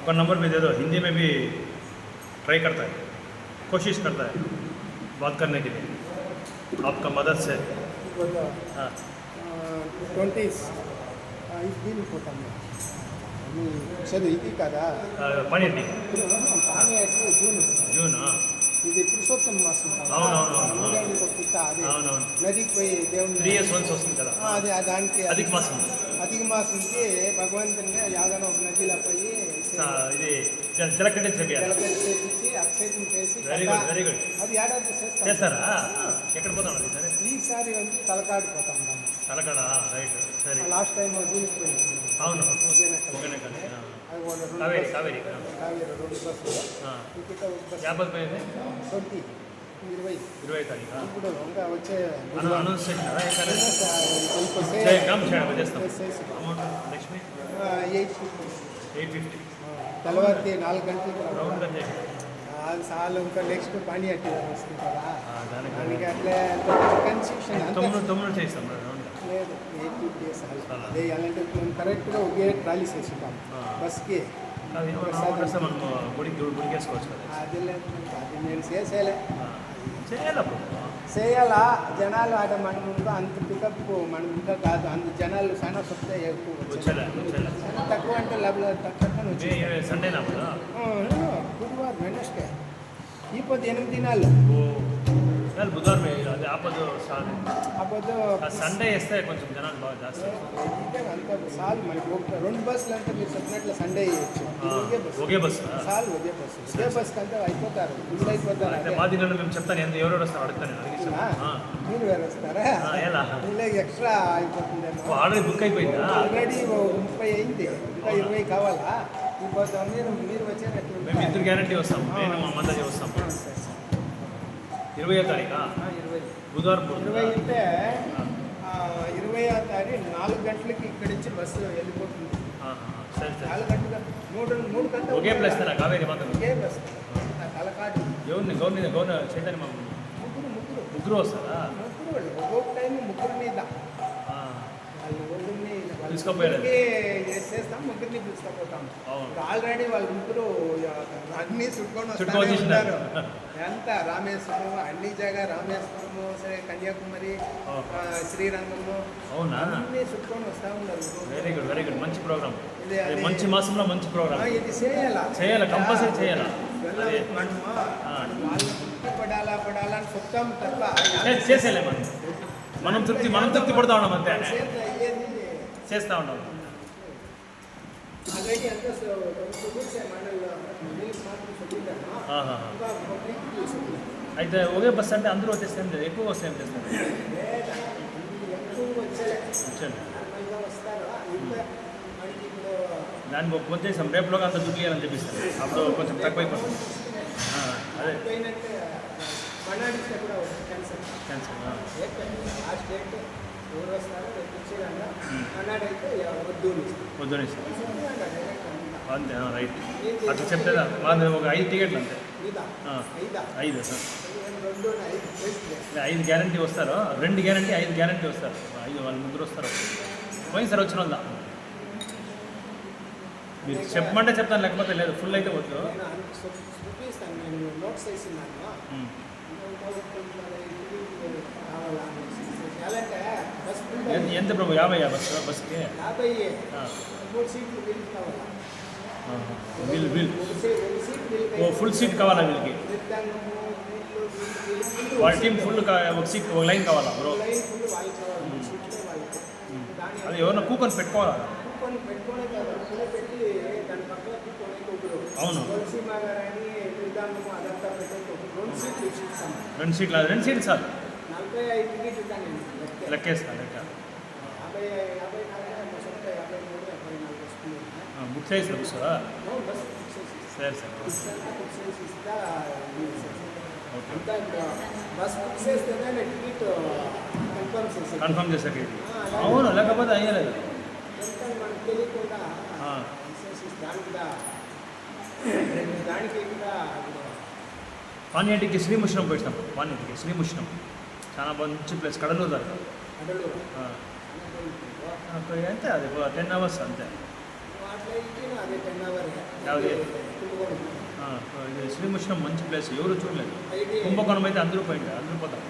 आपका नंबर भी दे दो, हिंदी में भी ट्राई करता है, कोशिश करता है बात करने के लिए आपका मदद से. हाँ 20s ఇది పోతాము అని చదువు ఇది కదా పనియండి పానీ అయితే జూన్ ఇది పురుషోత్తమ మాసం అవునవునవును అదే అవునవును నదికి పోయి దేవుని 3 years once వస్తుంది కదా. అదే దానికి అధిక మాసం మాసంకి భగవంతుని యాదన ఒక నదిలో పోయి ఇది జలకట్టే చెప్పారు. చేపించి అక్షయతం చేసి వెరీ గుడ్ వెరీ గుడ్. అది ఏడాది చేస్తారా? ఎక్కడ పోతాం అది? సరే ఈసారి வந்து తలకాడు పోతాం. తలకాడ రైట్. సరే లాస్ట్ టైం దీనికి పోయింది. అవును ఓకేనే కానీ కావేరి కావేరి రోడ్డు బస్సు యాభై పోయింది 20 తారీఖు ఇప్పుడు ఇంకా వచ్చే అనౌన్స్ చేసినారా? చేస్తాం అమౌంట్ నెక్స్ట్ వీక్ 850 తెల్లవారి 4 గంటలకు రౌండ్గా చేసి అది సార్లు ఇంకా నెక్స్ట్ పని అట్టి వస్తుంది కదా దానికి అట్లే కన్స్ట్రక్షన్ తొమ్మిది చేస్తాం లేదు 8 డేస్ అదే అలాంటి మేము కరెక్ట్గా ఒకే ట్రాలీ చేసిస్తాం బస్కి మనం గుడికి వేసుకోవచ్చు కదా. అది లేదు అది నేను చేసేలే చేయాలి చేయాలా జనాలు ఆడ మనం ఇంకా అంత పికప్ మనం ఇంకా కాదు అంత జనాలు చాలా సొంత ఎక్కువ చాలా తక్కువ అంటే తక్కువ వచ్చి సండేనా గురువారం వెనస్డే ఈ పొద్దు 8 దినాలు బుధవారం అది ఆపదు అప్పుడు సండే వేస్తే కొంచెం జనాలు బాగా జాస్తి అంత సాల్ మనకి 2 బస్సులు అంటే మీరు చెప్పినట్లు సండే వేయచ్చు ఒకే బస్సు సాల్ ఒకే బస్సు అంతా అయిపోతారు ఫుల్ అయిపోతారు. అంటే మా దినాలు మేము చెప్తాను ఎవరెవరు వస్తారు అడుగుతాను. మీరు వేరే వస్తారా? ఇలా ఎక్స్ట్రా అయిపోతుంది. ఆల్రెడీ బుక్ అయిపోయిందా? ఆల్రెడీ 30 అయింది ఇంకా 20 కావాలా? ఇప్పుడు మీరు వచ్చేటట్లు మేము ఇద్దరు గ్యారంటీ వస్తాం. నేను మా మద్దతు వస్తాం. 20వ తారీఖు బుధవారం 20 అంటే 20వ తారీఖు 4 గంటలకి ఇక్కడి నుంచి బస్సు వెళ్ళిపోతుంది. 4 గంటల 3 గంటలు ఒకే ప్లేస్ కావేరి మాత్రం ఒకే బస్సు తలకాడు గవర్నర్ చైతన్య ముగ్గురు వస్తారా? ఒక్కొక్క టైం ముగ్గురు మీద తీసుకుపోయారు చేస్తాం ముగ్గురిని తీసుకుపోతాం. ఆల్రెడీ వాళ్ళు ముగ్గురు అన్ని చుట్టుకొని వస్తారు. ఎంత రామేశ్వరం అన్ని జాగా రామేశ్వరము సరే కన్యాకుమారి శ్రీరంగము అన్ని చుట్టుకొని వస్తూ ఉన్నారు. Very good very good. మంచి ప్రోగ్రామ్. మంచి మాసంలో మంచి ప్రోగ్రామ్. ఇది చేయాలి కంపల్సరీ చేయాలి. వాళ్ళు పడాలని చెప్తాం తప్ప చేసేలే మనం తృప్తి పడుతూ ఉన్నాం అంతే. చేస్తూ ఉన్నాం. అయితే ఒకే బస్ అంటే అందరూ వచ్చేస్తే ఎక్కువ వస్తే ఏం చేస్తారు? దానికి ఒక కొంచెం చేసాం రేపులోగా అంత దుడ్డు ఇవ్వాలని చెప్పిస్తాను. అప్పుడు కొంచెం తక్కువ అయిపోతుంది. అదే క్యాన్సర్ వద్దు అంతే రైట్. అట్లా చెప్తేదా మాది ఒక 5 టికెట్లు అంతే. 5 సార్ 5 గ్యారంటీ వస్తారు. 2 గ్యారంటీ 5 గ్యారంటీ వస్తారు. 5 వాళ్ళు ముగ్గురు వస్తారు. పోయింది సార్ వచ్చిన వాళ్ళ మీరు చెప్పమంటే చెప్తాను లేకపోతే లేదు. ఫుల్ అయితే వద్దు. ఎంత ప్రభు 50 బస్కి వీల్ ఫుల్ సీట్ కావాలా వీళ్ళకి? వాళ్ళ టీం ఫుల్ ఒక సీట్ ఒక లైన్ కావాలా బ్రో? అది ఎవరన్నా కూపన్ పెట్టుకోవాలా? అవును 2 సీట్లు సార్ లెక్కేస్తా లెక్క బుక్ చేసిన బుక్ సార్. సరే సార్ కన్ఫర్మ్ చేసాక అవును లేకపోతే అయ్యలేదు. పానీయాటికి శ్రీముష్ణం పోయిస్తాం. పానీయాటికి శ్రీముష్ణం చాలా మంచి ప్లేస్. కడలూరు దాకా అంతే. అది 10 hours అంతే. అదే 10 అవర్ ಯಾವುದು ಹಾಂ ಇದು ಶ್ರೀಮುಷ್ಣಂ మంచి ప్లేస్ ఎవరు చూడలేదు కుంభకోణం అయితే అందరూ పోయింది అందరూ పోతాం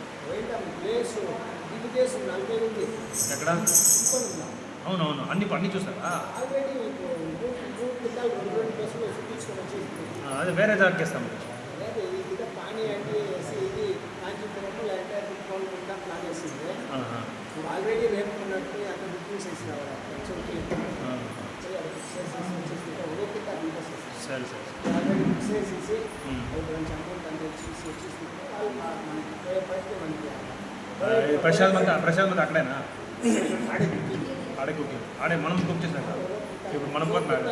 ప్లేస్ ఇది చేసి 40 ఉంది ఎక్కడ అవునవును అన్ని చూస్తారా ఆల్రెడీ అదే వేరే జాగ్కి ఇస్తాం ఇది పానీ అంటే ఇది కాంచీపురంలో లేదంటే తిరుపతిలో ప్లాన్ చేసింది ఆల్రెడీ రేపు ఉన్నట్టు అక్కడ బుకింగ్ చేసినారు సరే సరే ఆల్రెడీ బుక్ చేసేసి కొంచెం అమౌంట్ అంతా వచ్చేసి ప్రశాంత్ అక్కడేనా ఆడే కుకింగ్ ఆడే మనం కుక్ చేసాం కదా ఇప్పుడు మనం పోతున్నాడు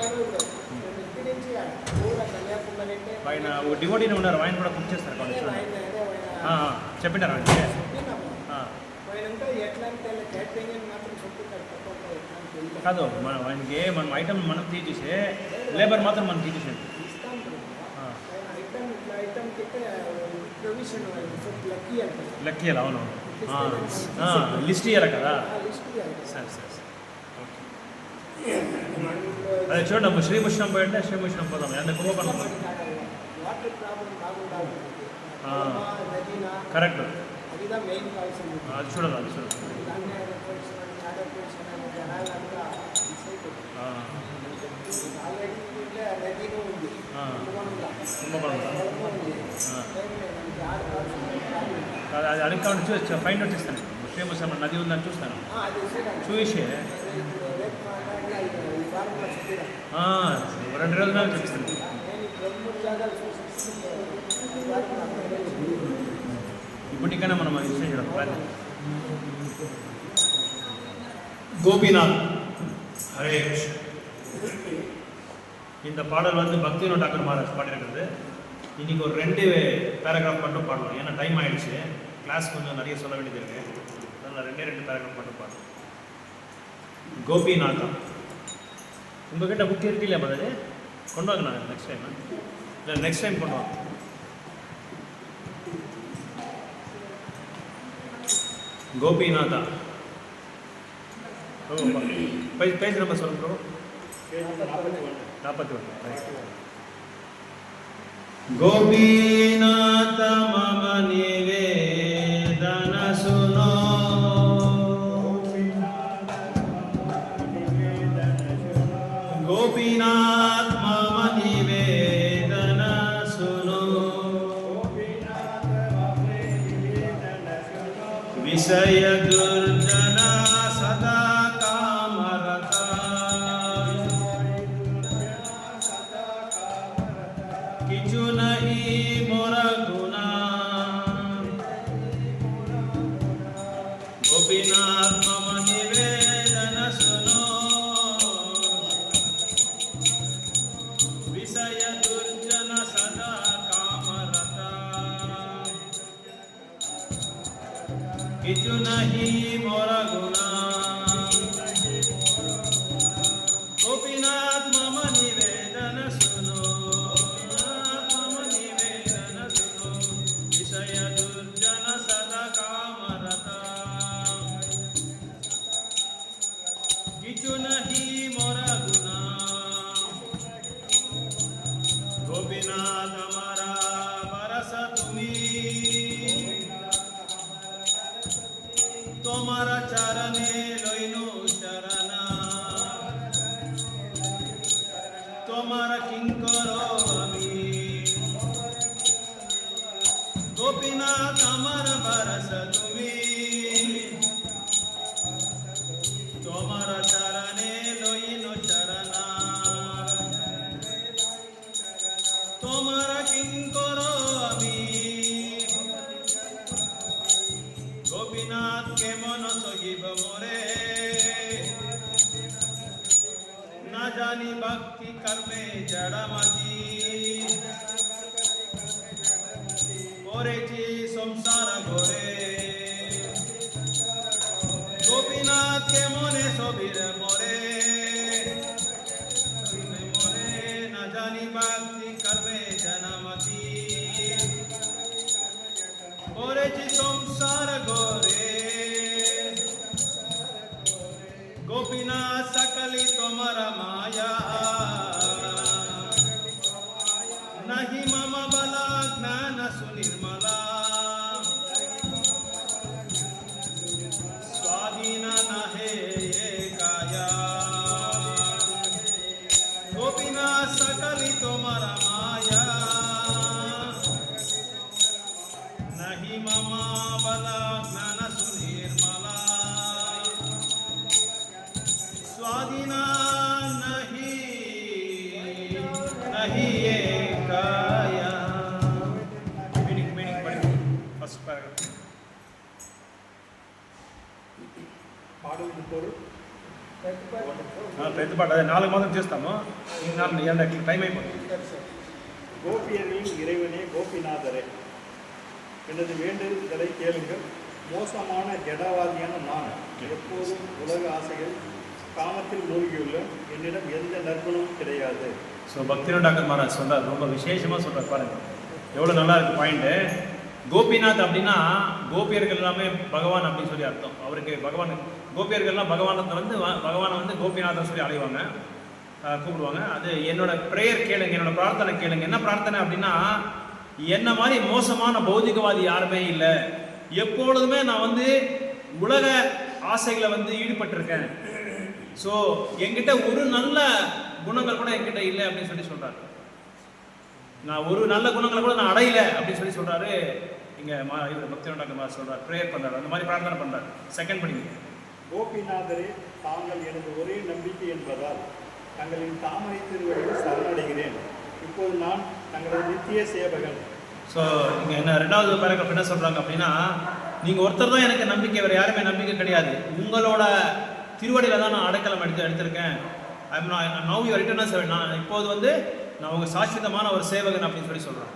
ఆయన డివోటీని ఉన్నారు ఆయన కూడా కుక్ చేస్తారు కాలేజ్ చెప్పింటారు కాదు మనం ఆయనకి మనం ఐటమ్ మనం తీసేసే లేబర్ మాత్రం మనం తీసేసేది లక్కీ అలా అవునవును లిస్ట్ ఇవ్వాలి కదా సరే సరే అదే చూడండి శ్రీముష్ణం పోయింటే శ్రీముష్ణం పోదాం ఎంత కుంభకోణం కరెక్ట్ అది చూడాలి అది చూడాలి కుంభకోణం అది అడిగి కాబట్టి చూసి ఫైండ్ అవుట్ చేస్తాను శ్రీముష్ణం నది ఉందని చూస్తాను చూసి 2 రోజులు చూపిస్తుంది ఇప్పుడు ఇంకైనా మనం యూస్ చేయడం கோபிநாத் ஹரே இந்த பாடல் வந்து பக்திவினோத் டாக்கர் மகாராஜ் பாடியிருக்கிறது. இன்றைக்கி ஒரு 2 பேராகிராஃப் மட்டும் பாடலாம், ஏன்னா டைம் ஆகிடுச்சு, கிளாஸ் கொஞ்சம் நிறைய சொல்ல வேண்டியது இருக்குது, அதனால் 2 பேராகிராஃப் மட்டும் பாடலாம். கோபிநாதா உங்கள்கிட்ட புக் இருக்கு இல்லையா பதில் கொண்டு வாங்க, நான் நெக்ஸ்ட் டைம் இல்லை நெக்ஸ்ட் டைம் கொண்டு வாங்க. கோபிநாதா பேஜ் நம்பர் சொல்லுங்க. 41. गोपीनाथ मम निवेदन सुनो, गोपीनाथ मम निवेदन सुनो, विषय दुर्जना सदा किचु नहीं मोर गुना, गोपीनाथ मम निवेदन सुनो, विषय दुर्जन सदा कामरता, किचु नहीं मोर गुना, गोपीनाथ मम निवेदन सुनो, किचु नहीं मोरा गुना, गोपीनाथ हमारा बरस तुम्ही, तुम्हारा चरणे लइनु शरणा, तुम्हारा किंकरो अमी, गोपीनाथ हमारा बरस तुम्ही, तुम्हारा चरणे लोइनो शरणा, तुम्हारा किंकरो अमी, गोपीनाथ के मन सहिब मोरे, ना जानी भक्ति कर्मे जड़मती, पोरेची संसार गोरे, गोपीनाथ के मोने सोबीर मोरे, मोरे न जानी भक्ति करवे जनमती, पोरेची संसार गोरे, गोपीनाथ सकली तुम्हारा माया, निर्मला स्वाधीन नहे काया गोपिना सकलितो मरमाया नहि ममा बला ज्ञान सुनिर्मला स्वाधीना नहीं काया मीनिंग पढ़ी फर्स्ट पैराग्राफ పాడలు పొరు ప్రతిపాటు అదే 4 మాత్రం చేస్తాము ఈ 4 టైం అయిపోతుంది. கோபியர்களின் இறைவனே கோபிநாதரே, எனது வேண்டுதலை கேளுங்கள். மோசமான ஜடவாதியான நான் எப்போதும் உலக ஆசைகள் காமத்தில் மூழ்கியுள்ளேன். என்னிடம் எந்த நற்குணமும் கிடையாது. ஸோ பக்தினோ டாக்டர் மகாராஜ் சொல்கிறார், ரொம்ப விசேஷமாக சொல்கிறார் பாருங்க, எவ்வளோ நல்லா இருக்கு பாயிண்ட்டு. கோபிநாத் அப்படின்னா கோபியர்கள் எல்லாமே பகவான் அப்படின்னு சொல்லி அர்த்தம். அவருக்கு பகவான் கோபியர்கள்லாம் பகவானை வந்து கோபிநாதன் சொல்லி அழைவாங்க, கூப்பிடுவாங்க. அது என்னோட ப்ரேயர் கேளுங்க, என்னோட பிரார்த்தனை கேளுங்க. என்ன பிரார்த்தனை அப்படின்னா, என்ன மாதிரி மோசமான பௌதிகவாதி யாருமே இல்லை. எப்பொழுதுமே நான் வந்து உலக ஆசைகளை வந்து ஈடுபட்டிருக்கேன். ஸோ என்கிட்ட ஒரு நல்ல குணங்கள் கூட என்கிட்ட இல்லை அப்படின்னு சொல்லி சொல்கிறாரு. நான் ஒரு நல்ல குணங்களை கூட நான் அடையலை அப்படின்னு சொல்லி சொல்கிறாரு. இங்கே இவர் பக்தினோ டாக்டர் சொல்கிறார், ப்ரேயர் பண்ணுறாரு, அந்த மாதிரி பிரார்த்தனை பண்ணுறாரு. செகண்ட் படிங்க. கோபிநாதரே, தாங்கள் எனது ஒரே நம்பிக்கை என்பதால் தங்களின் தாமரை திருவடியில் சரணடைகிறேன். இப்போது நான் தங்களது நித்திய சேவகன். ஸோ இங்கே என்ன 2வது பேராகிராஃப் என்ன சொல்கிறாங்க அப்படின்னா, நீங்கள் ஒருத்தர் தான் எனக்கு நம்பிக்கை, வேறு யாருமே நம்பிக்கை கிடையாது. உங்களோட திருவடியில் தான் நான் அடைக்கலம் எடுத்திருக்கேன். Now you return seven. நான் இப்போது வந்து நான் உங்கள் சாஸ்வதமான ஒரு சேவகன் அப்படின்னு சொல்லி சொல்கிறேன்.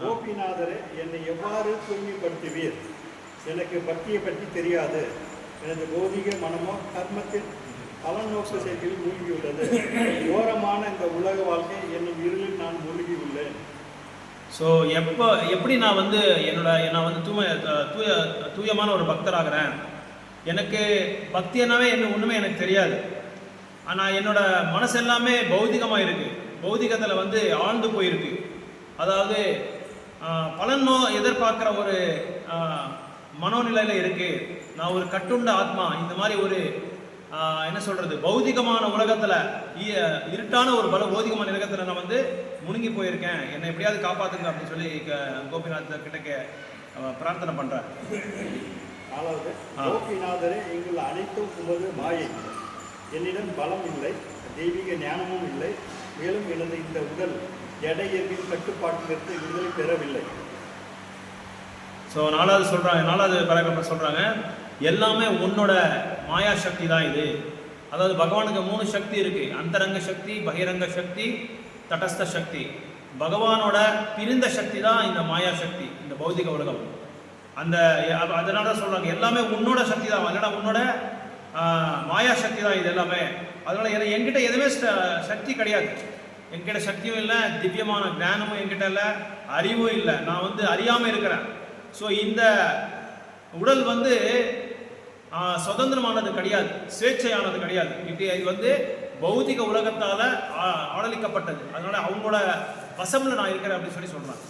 கோபிநாதரே, என்னை எவ்வாறு தூய்மைப்படுத்துவீர்? எனக்கு பக்தியை பற்றி தெரியாது. எனது பௌதிக மனமோ கர்மத்தில் பலநோக்கு செயல்களில் மூழ்கியுள்ளது. ஓரமான இந்த உலக வாழ்க்கை என்னும் இருளில் நான் மூழ்கியுள்ளேன். ஸோ எப்படி நான் வந்து நான் வந்து தூயமான ஒரு பக்தராகிறேன். எனக்கு பக்தி என்னவே ஒன்றுமே எனக்கு தெரியாது. ஆனால் என்னோட மனசு எல்லாமே பௌதிகமாக இருக்குது. பௌதிகத்தில் வந்து ஆழ்ந்து போயிருக்கு. அதாவது பலனோ எதிர்பார்க்குற ஒரு மனோநிலையில் இருக்குது. நான் ஒரு கட்டுண்ட ஆத்மா. இந்த மாதிரி ஒரு என்ன சொல்கிறது, பௌதிகமான உலகத்தில், இருட்டான ஒரு பௌதிகமான உலகத்தில் நான் வந்து முழுங்கி போயிருக்கேன். என்னை எப்படியாவது காப்பாற்றுங்க அப்படின்னு சொல்லி கோபிநாத் கிட்ட பிரார்த்தனை பண்ணுறேன். 4வது, கோபிநாதரே, எங்கள் அனைத்தும் உமது மாயை. என்னிடம் பலம் இல்லை, தெய்வீக ஞானமும் இல்லை. மேலும் எனது இந்த உடல் ஜட இயற்பின் கட்டுப்பாட்டிலிருந்து விடுதலை பெறவில்லை. ஸோ 4வது பேராகிராஃப் சொல்கிறாங்க, எல்லாமே உன்னோட மாயா சக்தி தான் இது. அதாவது பகவானுக்கு 3 சக்தி இருக்குது. அந்தரங்க சக்தி, பகிரங்க சக்தி, தடஸ்த சக்தி. பகவானோட பிரிந்த சக்தி தான் இந்த மாயா சக்தி, இந்த பௌதிக உலகம். அதனால தான் சொல்கிறாங்க, எல்லாமே உன்னோட சக்தி தான், இல்லைனா உன்னோட மாயா சக்தி தான் இது எல்லாமே. அதனால் என்கிட்ட எதுவுமே சக்தி கிடையாது. என்கிட்ட சக்தியும் இல்லை, திவ்யமான ஞானமும் என்கிட்ட இல்லை, அறிவும் இல்லை. நான் வந்து அறியாமல் இருக்கிறேன். ஸோ இந்த உடல் வந்து சுதந்திரமானது கிடையாது, சுவேட்சையானது கிடையாது. இது வந்து பௌதிக உலகத்தால் ஆளலிக்கப்பட்டது. அதனால அவங்களோட வசமில் நான் இருக்கிறேன் அப்படின்னு சொல்லி சொல்கிறேன்.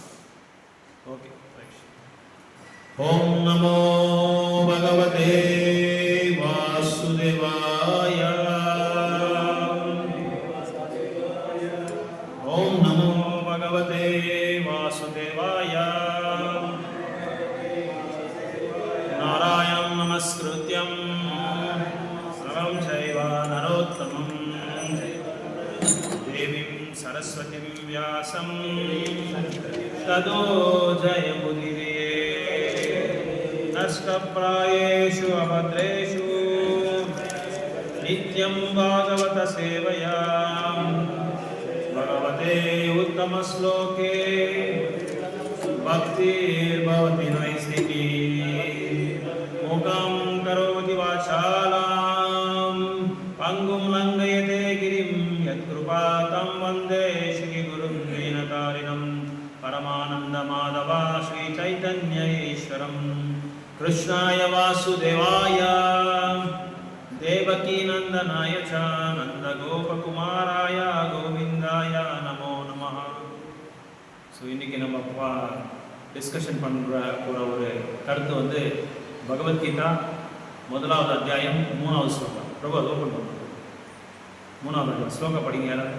ஓகே. ஓம் நமோ பகவதே வாசுதேவாய. ஓம் நமோ பகவதே வாசுதேவாய. நாராயணம் நமஸ்கிருத்யம் நரம் சைவ நரோத்தமம் தேவீம் சரஸ்வதிம் வியாசம் ததோ ஜயமுதிரே. நஷ்டப்ராயேஷு அபத்ரேஷு நித்யம் பாகவத சேவையா பகவதே உத்தம ஸ்லோகே பக்திர்பவதி நைஸ்திகி. மூகம் கரோதி வாசாலாம் பங்கும் லங்கயதே கிரிம் யத்கிருபா தம் வந்தே ஸ்ரீ குரும் தீனகாரிணம் பரமானந்த மாதவா ஸ்ரீ சைதன்ய ஈஸ்வரம். கிருஷ்ணாய வாசுதேவாய தேவகீ நந்தனாய ச நந்த கோபகுமாராய கோவிந்தாய நமோ நமः. ஸோ இன்றைக்கி நம்ம டிஸ்கஷன் பண்ணுற ஒரு கருத்து வந்து பகவத்கீதா 1வது அத்தியாயம் 3வது ஸ்லோகம். ரொம்ப ஓப்பன் பண்ணுறோம். 3வது ஸ்லோகம் படிங்க யாரும்.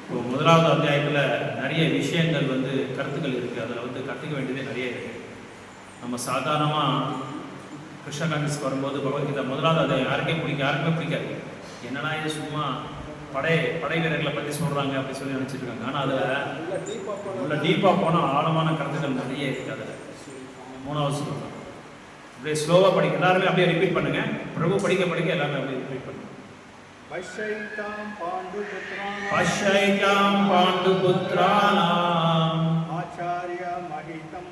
இப்போ 1வது அத்தியாயத்தில் நிறைய விஷயங்கள் வந்து கருத்துக்கள் இருக்குது. அதில் வந்து கற்றுக்க வேண்டியதே நிறைய இருக்குது. நம்ம சாதாரணமாக கிருஷ்ண காங்கிரஸ்க்கு வரும்போது பகவத்கீதா 1வது அத்தியாயம் யாருக்குமே பிடிக்காது. என்னன்னா இது சும்மா படை வீரர்களை பற்றி சொல்கிறாங்க அப்படி சொல்லி நினச்சிட்டு இருக்காங்க. ஆனால் அதில் உள்ள டீப்பாக போனால் ஆழமான கருத்துக்கள் நிறைய இருக்குது. அதில் 3வது ஸ்லோகம் அப்படியே ஸ்லோவாக படிக்க எல்லாருமே அப்படியே ரிப்பீட் பண்ணுங்க. பிரபு படிக்க எல்லாமே அப்படியே ரிப்பீட் பண்ணுங்க. பஷ்யைதாம் பாண்டுபுத்ராணாம் ஆச்சார்யம் மஹிதம்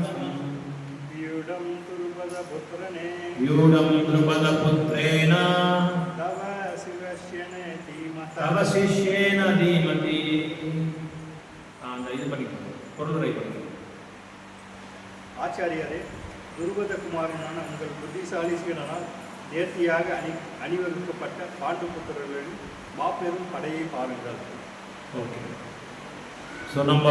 சமம் வியூடம் துருபதபுத்ரேன தவ சிஷ்யேன தீமதி. அந்த இது பண்ணிக்கணும், பொருளுரை பண்ணிக்கணும். ஆச்சாரியாரே, துருபத குமாரனான உங்கள் புத்திசாலிசிகளால் நேர்த்தியாக அணிவகுக்கப்பட்ட பாண்டுபுத்திரர்களின் மாபெரும் படையை பாருங்கள். ஓகே. ஸோ நம்ம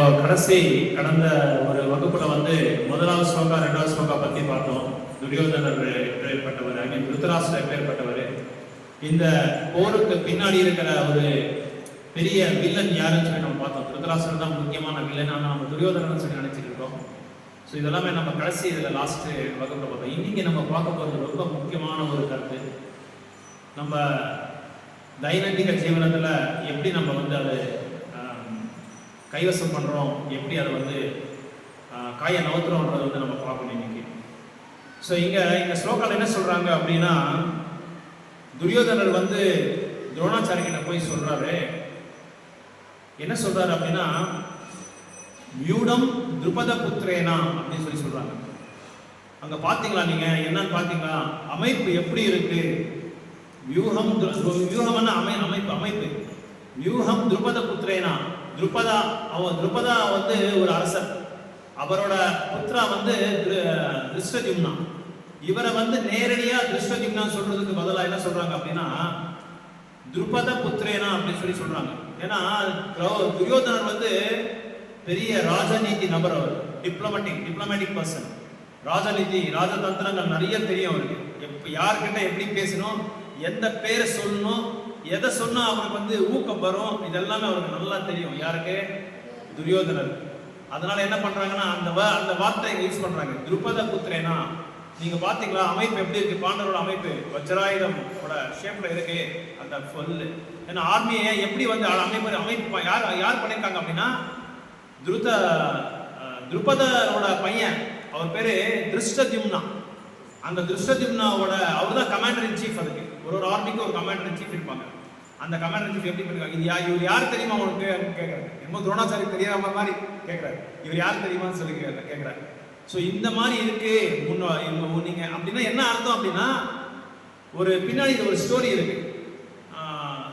கடந்த ஒரு வகுப்பில் வந்து 1வது ஸ்லோகா 2வது ஸ்லோகா பற்றி பார்த்தோம். துரியோதனர் எப்பேற்பட்டவர், திருதராஷ்டிரர் எப்பேற்பட்டவர், இந்த போருக்கு பின்னாடி இருக்கிற ஒரு பெரிய வில்லன் யாருன்னு சொல்லி நம்ம பார்த்தோம். திருதராஷ்டிரர் தான் முக்கியமான வில்லன். ஆனால் நம்ம துரியோதனன் சொல்லி நினச்சிட்டு இருக்கோம். ஸோ இதெல்லாமே நம்ம கடைசி இதில் லாஸ்ட்டு வகுப்பில் பார்த்தோம். இன்றைக்கி நம்ம பார்க்க போகிறது ரொம்ப முக்கியமான ஒரு கருத்து. நம்ம தைனந்திக ஜீவனத்தில் எப்படி நம்ம வந்து அதை கைவசம் பண்ணுறோம், எப்படி அதை வந்து காயை நவுத்துறோன்றதை வந்து நம்ம பார்க்கணும் இன்னைக்கு. ஸோ இங்கே ஸ்லோகாவில் என்ன சொல்கிறாங்க அப்படின்னா, துரியோதனர் வந்து துரோணாச்சாரியர்கிட்ட போய் சொல்கிறாரு. என்ன சொல்கிறாரு அப்படின்னா, வியூடம் துருபத புத்திரேனா அப்படின்னு சொல்லி சொல்கிறாங்க. அங்கே பார்த்தீங்களா நீங்கள் என்னன்னு பார்த்தீங்களா, அமைப்பு எப்படி இருக்கு? வியூகம்னா அமைப்பு. வியூகம் துருபத புத்திரேனா, துருபதா வந்து ஒரு அரசர், அவரோட புத்திரா வந்து திருஷ்டத்யும்னா. இவரை வந்து நேரடியா திருஷ்டத்யும்னா சொல்றதுக்கு பதிலாக என்ன சொல்றாங்க அப்படின்னா, துருபத புத்திரேனா அப்படின்னு சொல்லி சொல்றாங்க. ஏன்னா துரியோதனர் வந்து பெரிய ராஜநீதி நபர், அவர் டிப்ளமேட்டிக் பர்சன். ராஜநீதி ராஜதந்திரங்கள் நிறைய தெரியும் அவருக்கு. யார்கிட்ட எப்படி பேசணும், எந்த பேரை சொல்லணும், எதை சொன்னா அவருக்கு வந்து ஊக்கம் வரும், இதெல்லாமே அவருக்கு நல்லா தெரியும். யாருக்கு? துரியோதனர். அதனால என்ன பண்றாங்கன்னா அந்த வார்த்தை யூஸ் பண்றாங்க, துருபத புத்திரேனா. நீங்க பாத்தீங்களா அமைப்பு எப்படி இருக்கு? பாண்டவரோட அமைப்பு வஜ்ராயுதம் ஷேப்ல இருக்கு அந்த ஃபுல். ஏன்னா ஆர்மியை எப்படி வந்து அமைப்பு யார் பண்ணியிருக்காங்க அப்படின்னா, துருபதரோட பையன், அவர் பேரு திருஷ்டத்யும்னா. அந்த திருஷ்டத்யும்னாவோட அவர் தான் கமாண்டர் இன் சீஃப். அதுக்கு ஒரு ஆர்மிக்கு ஒரு கமாண்டர் இன் சீஃப் இருப்பாங்க. அந்த கமாண்டர் இன் சீஃப் எப்படி பண்ணிருக்காங்க, இவர் யார் தெரியுமா அவனுக்கு கேட்கறாரு. என்னமோ துரோணாச்சாரி தெரியாம மாதிரி கேட்கறாரு. இவர் யார் தெரியுமான்னு சொல்லி கேட்கறாரு. ஸோ இந்த மாதிரி இருக்கு நீங்க அப்படின்னா என்ன அர்த்தம் அப்படின்னா, ஒரு பின்னாடி ஒரு ஸ்டோரி இருக்கு.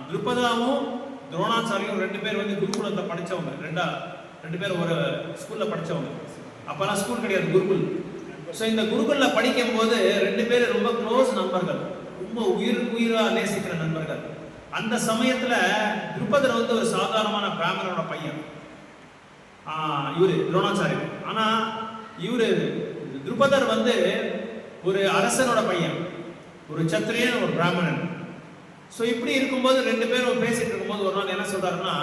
துருபதாவும் துரோணாச்சாரியும் 2 பேர் வந்து குருகுலத்தை படிச்சவங்க. ரெண்டு பேர் ஒரு ஸ்கூல்ல படிச்சவங்க. அப்பெல்லாம் ஸ்கூல் கிடையாது, குருகுல். ஸோ இந்த குருகுல்ல படிக்கும் போது 2 பேர் ரொம்ப க்ளோஸ் நண்பர்கள், ரொம்ப உயிரா நேசிக்கிற நண்பர்கள். அந்த சமயத்துல துருபதர் வந்து ஒரு சாதாரணமான பிராமணனோட பையன், இவரு துரோணாச்சாரியர். ஆனா இவரு துருபதர் வந்து ஒரு அரசனோட பையன், ஒரு சத்திரியன், ஒரு பிராமணன். ஸோ இப்படி இருக்கும்போது 2 பேரும் பேசிட்டு இருக்கும்போது ஒரு நாள் என்ன சொல்றாருன்னா,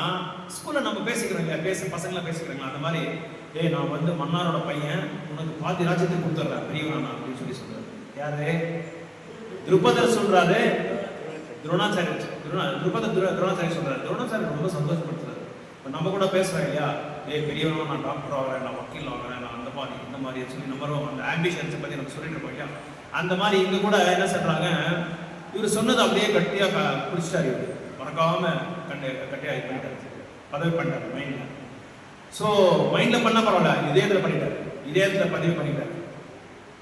ஸ்கூல்ல நம்ம பேசிக்கிறோங்க, பசங்களாம் பேசிக்கிறாங்களா, அந்த மாதிரி நான் வந்து மன்னாரோட பையன், உனக்கு பாதி ராஜ்யத்தை கொடுத்துட்றேன் பெரியவனா அப்படின்னு சொல்லி சொல்றாரு. யாரு? துருபதர் சொல்றாரு. துரோணாச்சாரியர் சொல்றாரு. துரோணாச்சாரியர் ரொம்ப சந்தோஷப்படுத்துறாரு. இப்போ நம்ம கூட பேசுறேன் இல்லையா, பெரியவனா, நான் டாக்டர் ஆகிறேன், நான் வக்கீல் ஆகிறேன், நான் இந்த மாதிரி சொல்லி நம்மளும் அந்த ஆம்பிஷன்ஸை பற்றி நம்ம சொல்லிட்டு இருக்கோம் இல்லையா. அந்த மாதிரி இங்கே கூட என்ன சொல்றாங்க, இவர் சொன்னது அப்படியே கட்டியாக பிடிச்சிட்டாரு. இவர் மறக்காம கட்டியாக இது பண்ணிட்டாரு, பதவி பண்ணிட்டாரு மைண்டில். ஸோ மைண்டில் பண்ண பரவாயில்ல, இதயத்தில் பண்ணிட்டாரு, இதயத்தில் பதிவு பண்ணிட்டாரு.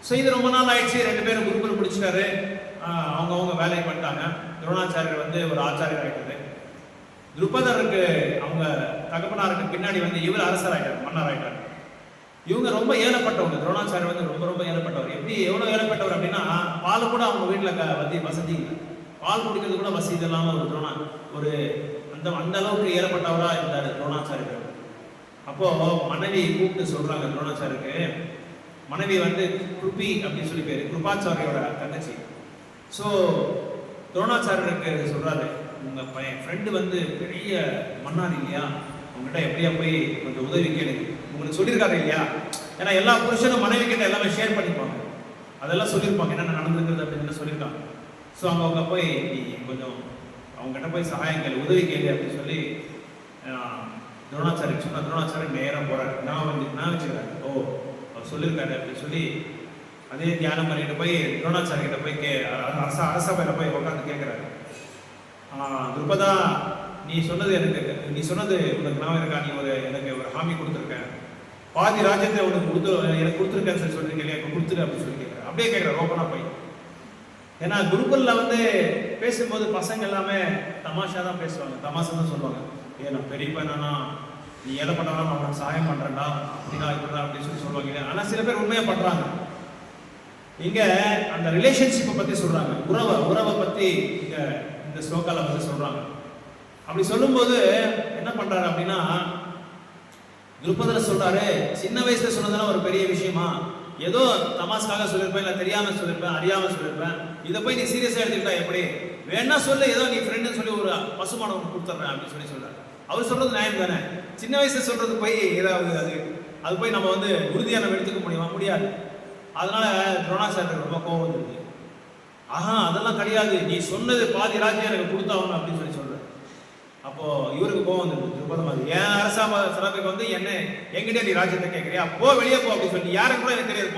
ஸோ இது ரொம்ப நாள் ஆயிடுச்சு. 2 பேரும் குருகுல் பிடிச்சிட்டாரு, அவங்கவுங்க வேலையை பண்ணிட்டாங்க. துரோணாச்சாரியர் வந்து ஒரு ஆச்சாரியர் ஆகிட்டாரு. துருபதருக்கு அவங்க தகப்பனாருக்கு பின்னாடி வந்து இவர் அரசர் ஆகிட்டார், மன்னர் ஆகிட்டார். இவங்க ரொம்ப ஏழப்பட்டவங்க. துரோணாச்சாரியர் வந்து ரொம்ப ஏழப்பட்டவர். எவ்வளோ ஏழப்பட்டவர் அப்படின்னா, பால் கூட அவங்க வீட்டில் வசதி இல்லை. பால் குடிக்கிறது கூட வசதி இல்லாமல் ஒரு ஒரு அந்த அளவுக்கு ஏற்பட்டவராக இருந்தார் துரோணாச்சாரியர். அப்போ மனைவி கூப்பிட்டு சொல்றாங்க துரோணாச்சாரியருக்கு, மனைவி வந்து குருபி அப்படின்னு சொல்லி பேரு, கிருபாச்சாரியோட தங்கச்சி. ஸோ துரோணாச்சாரியருக்கு சொல்றாரு, உங்க ஃப்ரெண்டு வந்து பெரிய மன்னார் இல்லையா, உங்ககிட்ட எப்படியா போய் கொஞ்சம் உதவி கேளுங்க, உங்களுக்கு சொல்லியிருக்காரு இல்லையா. ஏன்னா எல்லா புருஷனும் மனைவி கிட்ட எல்லாமே ஷேர் பண்ணிப்பாங்க, அதெல்லாம் சொல்லியிருப்பாங்க என்னென்ன நடந்துருக்குது அப்படின்னு சொல்லியிருக்காங்க. ஸோ அவங்க போய் நீ கொஞ்சம் அவங்ககிட்ட போய் சகாயம் கேளு, உதவி கேளு அப்படின்னு சொல்லி துரோணாச்சாரியர் சொன்னா. துரோணாச்சாரியர் நேரம் போறாரு, நான் வச்சுக்கிறேன், ஓ அவர் சொல்லியிருக்காரு அப்படின்னு சொல்லி அதே தியானம் பண்ணிட்டு போய் துரோணாச்சாரியர்கிட்ட போய் அரசபையில போய் உட்காந்து கேட்கிறாரு, துருபதா நீ சொன்னது உனக்கு நான் இருக்கா, நீ எனக்கு ஒரு ஹாமி கொடுத்துருக்க, பாதி ராஜ்யத்தை உனக்கு எனக்கு கொடுத்துருக்கேன்னு சொல்லி சொல்றீங்க இல்லையா, இப்போ கொடுத்துரு அப்படின்னு சொல்லி கேட்குறேன். அப்படியே கேட்குறேன் ஓப்பனா போய். ஏன்னா குருகுல்ல வந்து பேசும்போது பசங்க எல்லாமே தமாஷா தான் பேசுவாங்க, தமாஷா தான் சொல்லுவாங்க. நான் பெரியப்பா என்னன்னா நீ எதை பண்ணாலும் நான் உனக்கு சகாயம் பண்றேன்டா, அப்படிதான் இப்படிதான் அப்படின்னு சொல்லி சொல்லுவாங்க. ஆனா சில பேர் உண்மையா பண்றாங்க. இங்க அந்த ரிலேஷன்ஷிப்பை பத்தி சொல்றாங்க, உறவை பத்தி இங்க இந்த ஸ்லோகால வந்து சொல்றாங்க. அப்படி சொல்லும்போது என்ன பண்றாரு அப்படின்னா, துருபதர் சொல்றாரு, சின்ன வயசுல சொன்னதெல்லாம் ஒரு பெரிய விஷயமா, ஏதோ தமாஸ்காக சொல்லியிருப்பேன், இல்லை தெரியாம சொல்லியிருப்பேன், அறியாம சொல்லியிருப்பேன், இதை போய் நீ சீரியஸா எடுத்துக்கிட்டா எப்படி, வேணா சொல்லு, ஏதோ நீ ஃப்ரெண்டுன்னு சொல்லி ஒரு பசுமான ஒன்று கொடுத்துட்றேன் அப்படின்னு சொல்லி சொல்றாரு. அவர் சொல்றது நியாயம் தானே, சின்ன வயசுல சொல்றது போய் ஏதாவது அது போய் நம்ம வந்து உறுதியாக நம்ம எடுத்துக்க முடியாது. அதனால துரோணாச்சாரியர் ரொம்ப கோவம் வந்துருக்கு. அதெல்லாம் கிடையாது, நீ சொன்னது பாதி ராஜ்யம் எனக்கு கொடுத்தாகணும் அப்படின்னு சொல்லி சொல்ற. அப்போ இவருக்கு கோவம் வந்துருக்கு திருப்பதமாக, என் அரசாங்க வந்து என்கிட்ட நீ ராஜ்யத்தை கேட்கறியா, போ வெளியே போ அப்படின்னு சொல்லி, யாருக்கு கூட எனக்கு தெரியாது,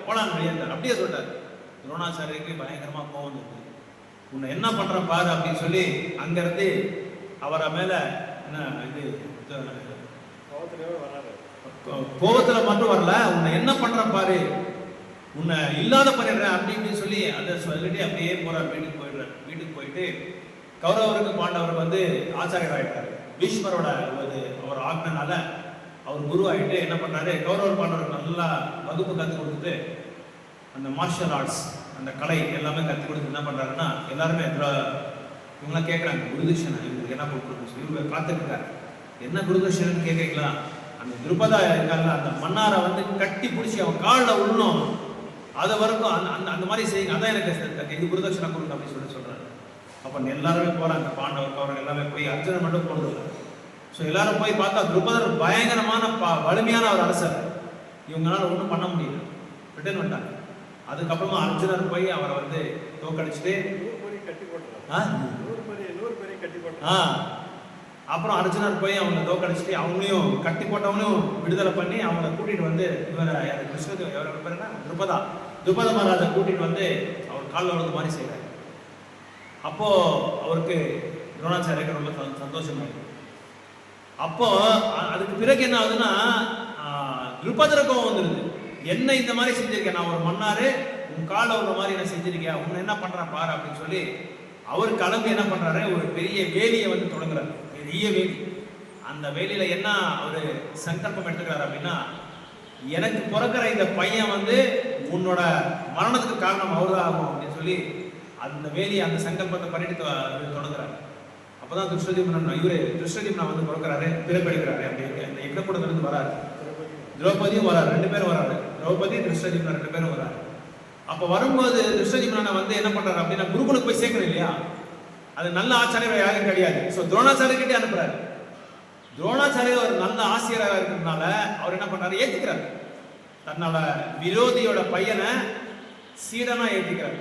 போலாம் வெளியே அப்படியே சொல்லிட்டாரு. துரோணாச்சாரியருக்கு பயங்கரமா கோவம் வந்துருக்கு. உன்னை என்ன பண்ற பாரு அப்படின்னு சொல்லி அங்கிருந்து அவரை மேல என்ன இது கோபத்துல மட்டும் வரல, உன்னை என்ன பண்ற பாரு, உன்னை இல்லாத பண்ணிடுறேன் அப்படின்னு சொல்லி அதை சொல்லிட்டு அப்படியே போறார். வீட்டுக்கு போயிட்டு கௌரவருக்கு பாண்டவருக்கு வந்து ஆச்சாரியர் ஆயிட்டாரு. பீஷ்மரோட அவர் ஆக்னால அவர் குரு ஆயிட்டு என்ன பண்ணாரு, கௌரவர் பாண்டவருக்கு நல்லா வகுப்பு கற்றுக் கொடுத்துட்டு அந்த மார்ஷியல் ஆர்ட்ஸ் அந்த கலை எல்லாமே கற்றுக் கொடுத்து என்ன பண்றாருன்னா, எல்லாருமே இவங்களாம் கேட்குறாங்க குருதட்சணை இவங்களுக்கு என்ன கொடுக்கணும்னு சொல்லி இவங்க காத்துக்கிட்டாரு. என்ன குருதட்சணைன்னு கேட்கலாம். அந்த திருப்பதா இருக்காங்க, அந்த மன்னாரை வந்து கட்டி பிடிச்சி அவன் காலில் விழணும், அதை வரைக்கும் அந்த மாதிரி செய்யுங்க, அதான் எனக்கு இது குருதட்சணை கொடுங்க அப்படின்னு சொல்லி சொல்றாரு. அப்போ எல்லாருமே போறாங்க, பாண்டவர் கௌரவர் எல்லாமே போய், அர்ஜுனன் மட்டும் போடுறது. ஸோ எல்லாரும் போய் பார்த்தா துருபதர் பயங்கரமான வலிமையான ஒரு அரசர், இவங்களால ஒன்றும் பண்ண முடியல, ரிட்டர்ன் பண்ணிட்டாங்க. அதுக்கப்புறமா அர்ஜுனர் போய் அவரை வந்து தோக்கடிச்சுட்டு அப்புறம் அர்ஜுனர் போய் அவங்களை தோக்கடிச்சுட்டு அவங்களையும் கட்டி போட்டவங்களையும் விடுதலை பண்ணி அவங்களை கூட்டிட்டு வந்து துருபத மகாராஜா கூட்டிட்டு வந்து அவர் காலில் விழுந்த மாதிரி செய்யறாரு. அப்போ அவருக்கு துரோணாச்சாரியருக்கு ரொம்ப சந்தோஷமாயிருக்கு. அப்போ அதுக்கு பிறகு என்ன ஆகுதுன்னா, துருபதருக்கும் வந்துருது, என்ன இந்த மாதிரி செஞ்சிருக்கேன், நான் ஒரு மன்னாரு உன் காலில் உள்ள மாதிரி என்ன செஞ்சிருக்கேன், உன்னை என்ன பண்றேன் பாரு அப்படின்னு சொல்லி அவர் கிளம்பி என்ன பண்றாரு, ஒரு பெரிய வேலியை வந்து தொடங்குறாரு, பெரிய வேலி. அந்த வேலியில என்ன ஒரு சங்கல்பம் எடுத்துக்கிறாரு அப்படின்னா, எனக்கு பிறக்கிற இந்த பையன் வந்து உன்னோட மரணத்துக்கு காரணம் அவர்தான் ஆகும் அப்படின்னு சொல்லி அந்த வேலியை அந்த சங்கல்பத்தை பண்ணிட்டு தொடங்குறாரு. அப்பதான் திருஷ்டதீப்னா வந்து பிறக்கிறாரு, பிறப்பெடுக்கிறாரு. அப்படி அந்த யக்னக்கூடத்திலிருந்து வராரு, திரௌபதியும் வராரு, 2 பேரும் வராரு, திரௌபதி திருஷ்டதீப்னா 2 பேரும் வராரு. அப்போ வரும்போது திருஷ்டதீப்னா வந்து என்ன பண்றாரு அப்படின்னா, குருகுலுக்கு போய் சேர்க்கணும் இல்லையா, அது நல்ல ஆச்சாரியர் யாரும் கிடையாது. ஸோ துரோணாச்சாரியர்கிட்டே அனுப்புறாரு. துரோணாச்சாரியர் ஒரு நல்ல ஆசிரியராக இருக்கிறதுனால அவர் என்ன பண்றாரு, ஏத்துக்கிறாரு, தன்னோட விரோதியோட பையனை சீடனா ஏத்துக்கிறாரு.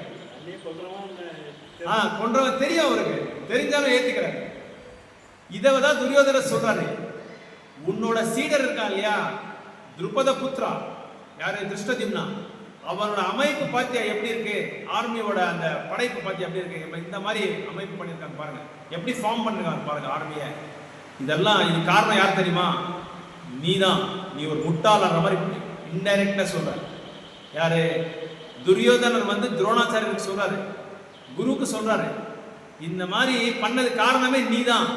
கொன்றவன் தெரியும் அவருக்கு, தெரிஞ்சாலும் ஏத்துக்கிறாரு. இதைதான் துரியோதனர் சொல்றாரு, உன்னோட சீடர் இருக்கா இல்லையா துருபத புத்ரா, யாரு திருஷ்டதீப்னா, அவனோட அமைப்பு பாத்தியா எப்படி இருக்கு, ஆர்மியோட அந்த படைப்பு பாத்தியா எப்படி இருக்கு, இந்த மாதிரி அமைப்பு பண்ணியிருக்காங்க பாருங்க, எப்படி ஃபார்ம் பண்ணிருக்காங்க பாருங்க ஆர்மியை. இதெல்லாம் இது காரணம் யார் தெரியுமா, நீதான், நீ ஒரு முட்டாளர் மாதிரி இன்டைரக்டா சொல்ற. யாரு, துரியோதனர் வந்து துரோணாச்சாரியருக்கு சொல்றாரு, குருவுக்கு சொல்றாரு, இந்த மாதிரி பண்ணது காரணமே நீதான்,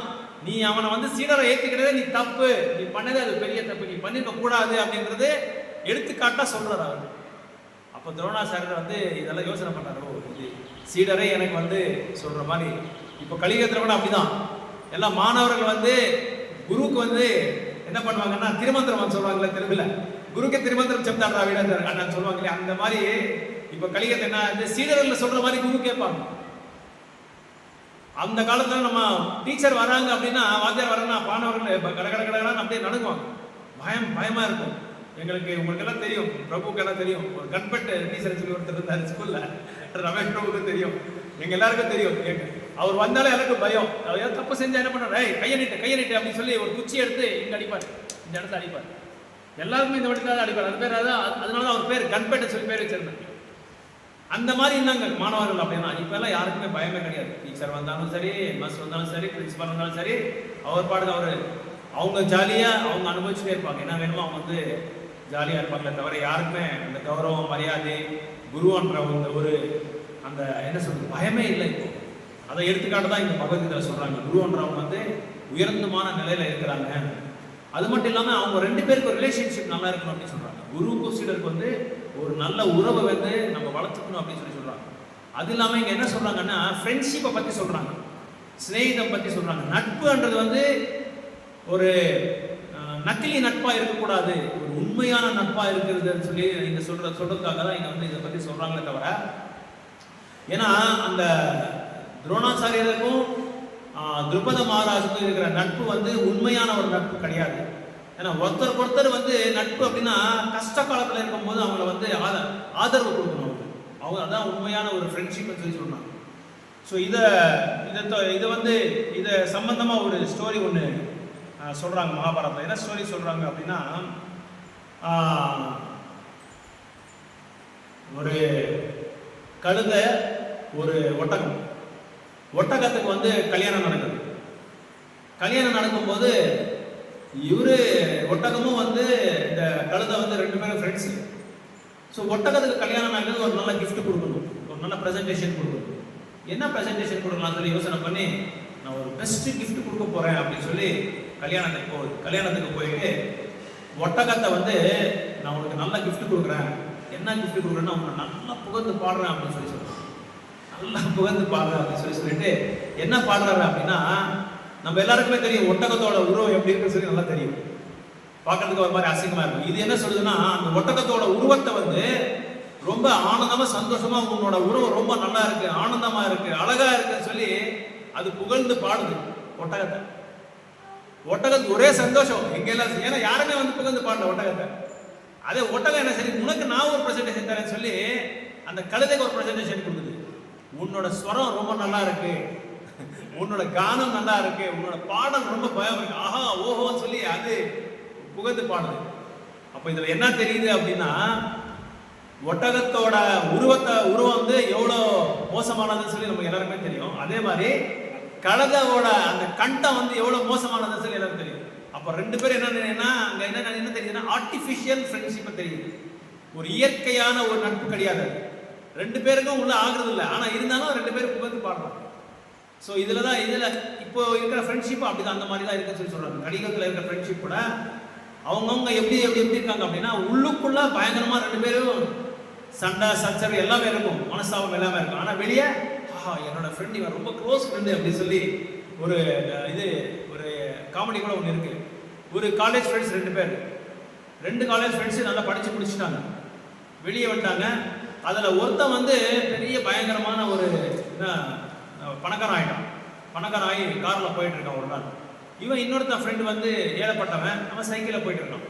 நீ அவனை வந்து சீடரை ஏத்துக்கிறதே நீ தப்பு, நீ பண்ணதே அது பெரிய தப்பு, நீ பண்ணிருக்க கூடாது அப்படின்றது எடுத்துக்காட்டா சொல்றாரு அவர். அப்போ துரோணாச்சாரியர் வந்து இதெல்லாம் யோசனை பண்றாரு, இது சீடரே எனக்கு வந்து சொல்ற மாதிரி. இப்போ கலியுகத்தில் கூட அப்படிதான். எல்லாம் மாணவர்கள் வந்து குருவுக்கு வந்து என்ன பண்ணுவாங்கன்னா திருமந்திரம் சொல்லுவாங்கல்ல தெலுங்குல, குருக்கு திருமந்திரம் செப்தாடுறா வீடர் அண்ணன் சொல்லுவாங்களே, அந்த மாதிரி இப்போ கலியுகத்தை என்ன இந்த சீடர்கள் சொல்ற மாதிரி குரு கேட்பாங்க. அந்த காலத்துல நம்ம டீச்சர் வராங்க அப்படின்னா, வாத்தியார் வராங்கன்னா மாணவர்கள் கடகடகடன்னு அப்படியே நடுங்குவாங்க. பயமா இருக்கும் எங்களுக்கு. உங்களுக்கு எல்லாம் தெரியும், பிரபுக்கு எல்லாம் தெரியும். ஒரு கன்பட் டீச்சர் சொல்லி ஒருத்தர் இருந்தார் ஸ்கூல்ல, ரமேஷ் பிரபுக்கு தெரியும், எங்க எல்லாருக்கும் தெரியும். அவர் வந்தாலே எனக்கு பயம். அவர் ஏதாவது தப்பு செஞ்சா என்ன பண்ணுறாரு, கையை நீட்டு அப்படின்னு சொல்லி ஒரு குச்சி எடுத்து இங்க அடிப்பார், இந்த இடத்துல அடிப்பார். எல்லாருக்குமே இந்த இடத்துல தான் அடிப்பார். அது பேர் அதனால தான் அவர் பேர் கன்பட்டை சொல்லி பேர் வச்சிருந்தாங்க. அந்த மாதிரி இருந்தாங்க மாணவர்கள். அப்படின்னா இப்ப எல்லாம் யாருக்குமே பயமே கிடையாது. டீச்சர் வந்தாலும் சரி, எம்எஸ் வந்தாலும் சரி, பிரின்சிபால் வந்தாலும் சரி, அவர் பாடுங்க அவங்க ஜாலியா அவங்க அனுபவிச்சுட்டே இருப்பாங்க. என்ன வேணுமோ அவங்க வந்து ஜாலியா இருப்பாங்களே தவிர யாருக்குமே அந்த கௌரவம் மரியாதை குருன்ற ஒரு அந்த என்ன சொல்றது பயமே இல்லை. இப்போ அதை எடுத்துக்காட்டு தான் இந்த பகவத்கீதையில சொல்றாங்க. குருன்றவங்க வந்து உயர்ந்தமான நிலையில இருக்கிறாங்க. அது மட்டும் இல்லாம அவங்க ரெண்டு பேருக்கு ஒரு ரிலேஷன்ஷிப் நல்லா இருக்கணும் அப்படின்னு சொல்றாங்க. குருவுக்கும் சீடருக்கு வந்து ஒரு நல்ல உறவை வந்து நம்ம வளர்த்துக்கணும் அப்படின்னு சொல்லி சொல்றாங்க. அது இல்லாம இங்க என்ன சொல்றாங்கன்னா ஃப்ரெண்ட்ஷிப்பை பத்தி சொல்றாங்க, ஸ்நேகிதம் பத்தி சொல்றாங்க. நட்புன்றது வந்து ஒரு நக்கிலி நட்பா இருக்கக்கூடாது, ஒரு உண்மையான நட்பா இருக்கிறதுன்னு சொல்லி இங்க சொல்றதுக்காக தான் இங்க வந்து இதை பத்தி சொல்றாங்களே தவிர, ஏன்னா அந்த துரோணாச்சாரியருக்கும் திரௌபத மகாராஜுக்கும் இருக்கிற நட்பு வந்து உண்மையான ஒரு நட்பு கிடையாது. ஏன்னா ஒருத்தர் வந்து நட்பு அப்படின்னா கஷ்ட காலத்துல இருக்கும்போது அவங்கள வந்து ஆதரவு கொடுக்கணும். அவங்க அதான் உண்மையான ஒரு ஃப்ரெண்ட்ஷிப் சொல்லி சொன்னாங்க. ஸோ இதை வந்து இதை சம்பந்தமா ஒரு ஸ்டோரி ஒன்று சொல்றாங்க மகாபாரதத்தில். என்ன ஸ்டோரி சொல்றாங்க அப்படின்னா, ஒரு கழுதை ஒரு ஒட்டகத்துக்கு வந்து கல்யாணம் நடக்குது. கல்யாணம் நடக்கும்போது இவரு ஒட்டகமும் வந்து இந்த கழுதை வந்து ரெண்டு பேரும் ஃப்ரெண்ட்ஸ். ஸோ ஒட்டகத்துக்கு கல்யாணம் நடக்குது, ஒரு நல்ல கிஃப்ட் கொடுக்கணும், ஒரு நல்ல ப்ரெசன்டேஷன் கொடுக்கணும். என்ன ப்ரெசன்டேஷன் கொடுக்கலாம் சொல்லி யோசனை பண்ணி, நான் ஒரு பெஸ்ட் கிஃப்ட் கொடுக்க போறேன் அப்படின்னு சொல்லி கல்யாணத்துக்கு போயிட்டு ஒட்டகத்தை வந்து நான் உனக்கு நல்ல கிஃப்ட் கொடுக்குறேன். என்ன கிஃப்ட் கொடுக்குறேன்னா உன்னை நல்லா புகழ்ந்து பாடுறேன் அப்படின்னு சொல்லி சொல்றேன். நல்லா புகழ்ந்து பாடுறேன் அப்படின்னு சொல்லிட்டு என்ன பாடுறாரு அப்படின்னா, நம்ம எல்லாருக்குமே தெரியும் ஒட்டகத்தோட உருவம் எப்படி இருக்குன்னு சொல்லி நல்லா தெரியும். பார்க்கறதுக்கு ஒரு மாதிரி அசிங்கமா இருக்கும். இது என்ன சொல்லுதுன்னா, அந்த ஒட்டகத்தோட உருவத்தை வந்து ரொம்ப ஆனந்தமா சந்தோஷமா உன்னோட உருவம் ரொம்ப நல்லா இருக்கு, ஆனந்தமா இருக்கு, அழகா இருக்குன்னு சொல்லி அது புகழ்ந்து பாடுது ஒட்டகத்துக்கு ஒரே சந்தோஷம் எங்க எல்லாம். ஏன்னா யாருமே வந்து புகழ்ந்து பாடல ஒட்டகத்தை. அதே ஒட்டகம் என்ன சரி, உனக்கு நான் ஒரு பிரசன்டேஷன் தரேன்னு சொல்லி அந்த கழுதைக்கு ஒரு பிரசன்டேஷன் கொடுக்குது. உன்னோட ஸ்வரம் ரொம்ப நல்லா இருக்கு, உன்னோட கானம் நல்லா இருக்கு, உன்னோட பாடல் ரொம்ப பயம் இருக்கு, ஆஹா ஓஹோன்னு சொல்லி அது புகழ்ந்து பாடுது. அப்ப இதுல என்ன தெரியுது அப்படின்னா, ஒட்டகத்தோட உருவம் வந்து எவ்வளோ மோசமானதுன்னு சொல்லி நமக்கு எல்லாருக்குமே தெரியும். அதே மாதிரி கழுதையோட அந்த கண்டம் வந்து எவ்வளவு மோசமானதுன்னு சொல்லி எல்லாரும் தெரியும். அப்ப ரெண்டு பேரும் என்ன தெரியுதுன்னா ஆர்டிபிஷியல் ஃப்ரெண்ட்ஷிப் தெரியுது. ஒரு இயற்கையான ஒரு நட்பு கிடையாது. ரெண்டு பேருக்கும் உள்ள ஆகுறது இல்லை, ஆனா இருந்தாலும் ரெண்டு பேரும் புகழ்ந்து பாடுறாங்க. ஸோ இதுல இப்போ இருக்கிற ஃப்ரெண்ட்ஷிப் அப்படிதான், அந்த மாதிரி தான் இருக்குன்னு சொல்லி சொல்றாங்க. கலியுகத்தில் இருக்கிற ஃப்ரெண்ட்ஷிப் கூட அவங்கவுங்க எப்படி இருக்காங்க அப்படின்னா, உள்ளுக்குள்ள பயங்கரமா ரெண்டு பேரும் சண்டை சச்சரவு எல்லாமே இருக்கும், மனஸ்தாபம் எல்லாமே இருக்கும். ஆனா வெளியே என்னோட ஃப்ரெண்ட் இவன் ரொம்ப க்ளோஸ் ஃப்ரெண்டு அப்படின்னு சொல்லி ஒரு காமெடி கூட ஒன்று இருக்கு. ஒரு காலேஜ் ஃப்ரெண்ட்ஸ் ரெண்டு காலேஜ் ஃப்ரெண்ட்ஸு நல்லா படிச்சு முடிச்சுட்டாங்க, வெளியே வந்துட்டாங்க. அதில் ஒருத்தன் வந்து பெரிய பயங்கரமான ஒரு பணக்காரன் ஆகி காரில் போயிட்டு இருக்கான் ஒரு நாள். இவன் இன்னொருத்தன் ஃப்ரெண்டு வந்து ஏழப்பட்டவன், அவன் சைக்கிளில் போயிட்டு இருக்கான்.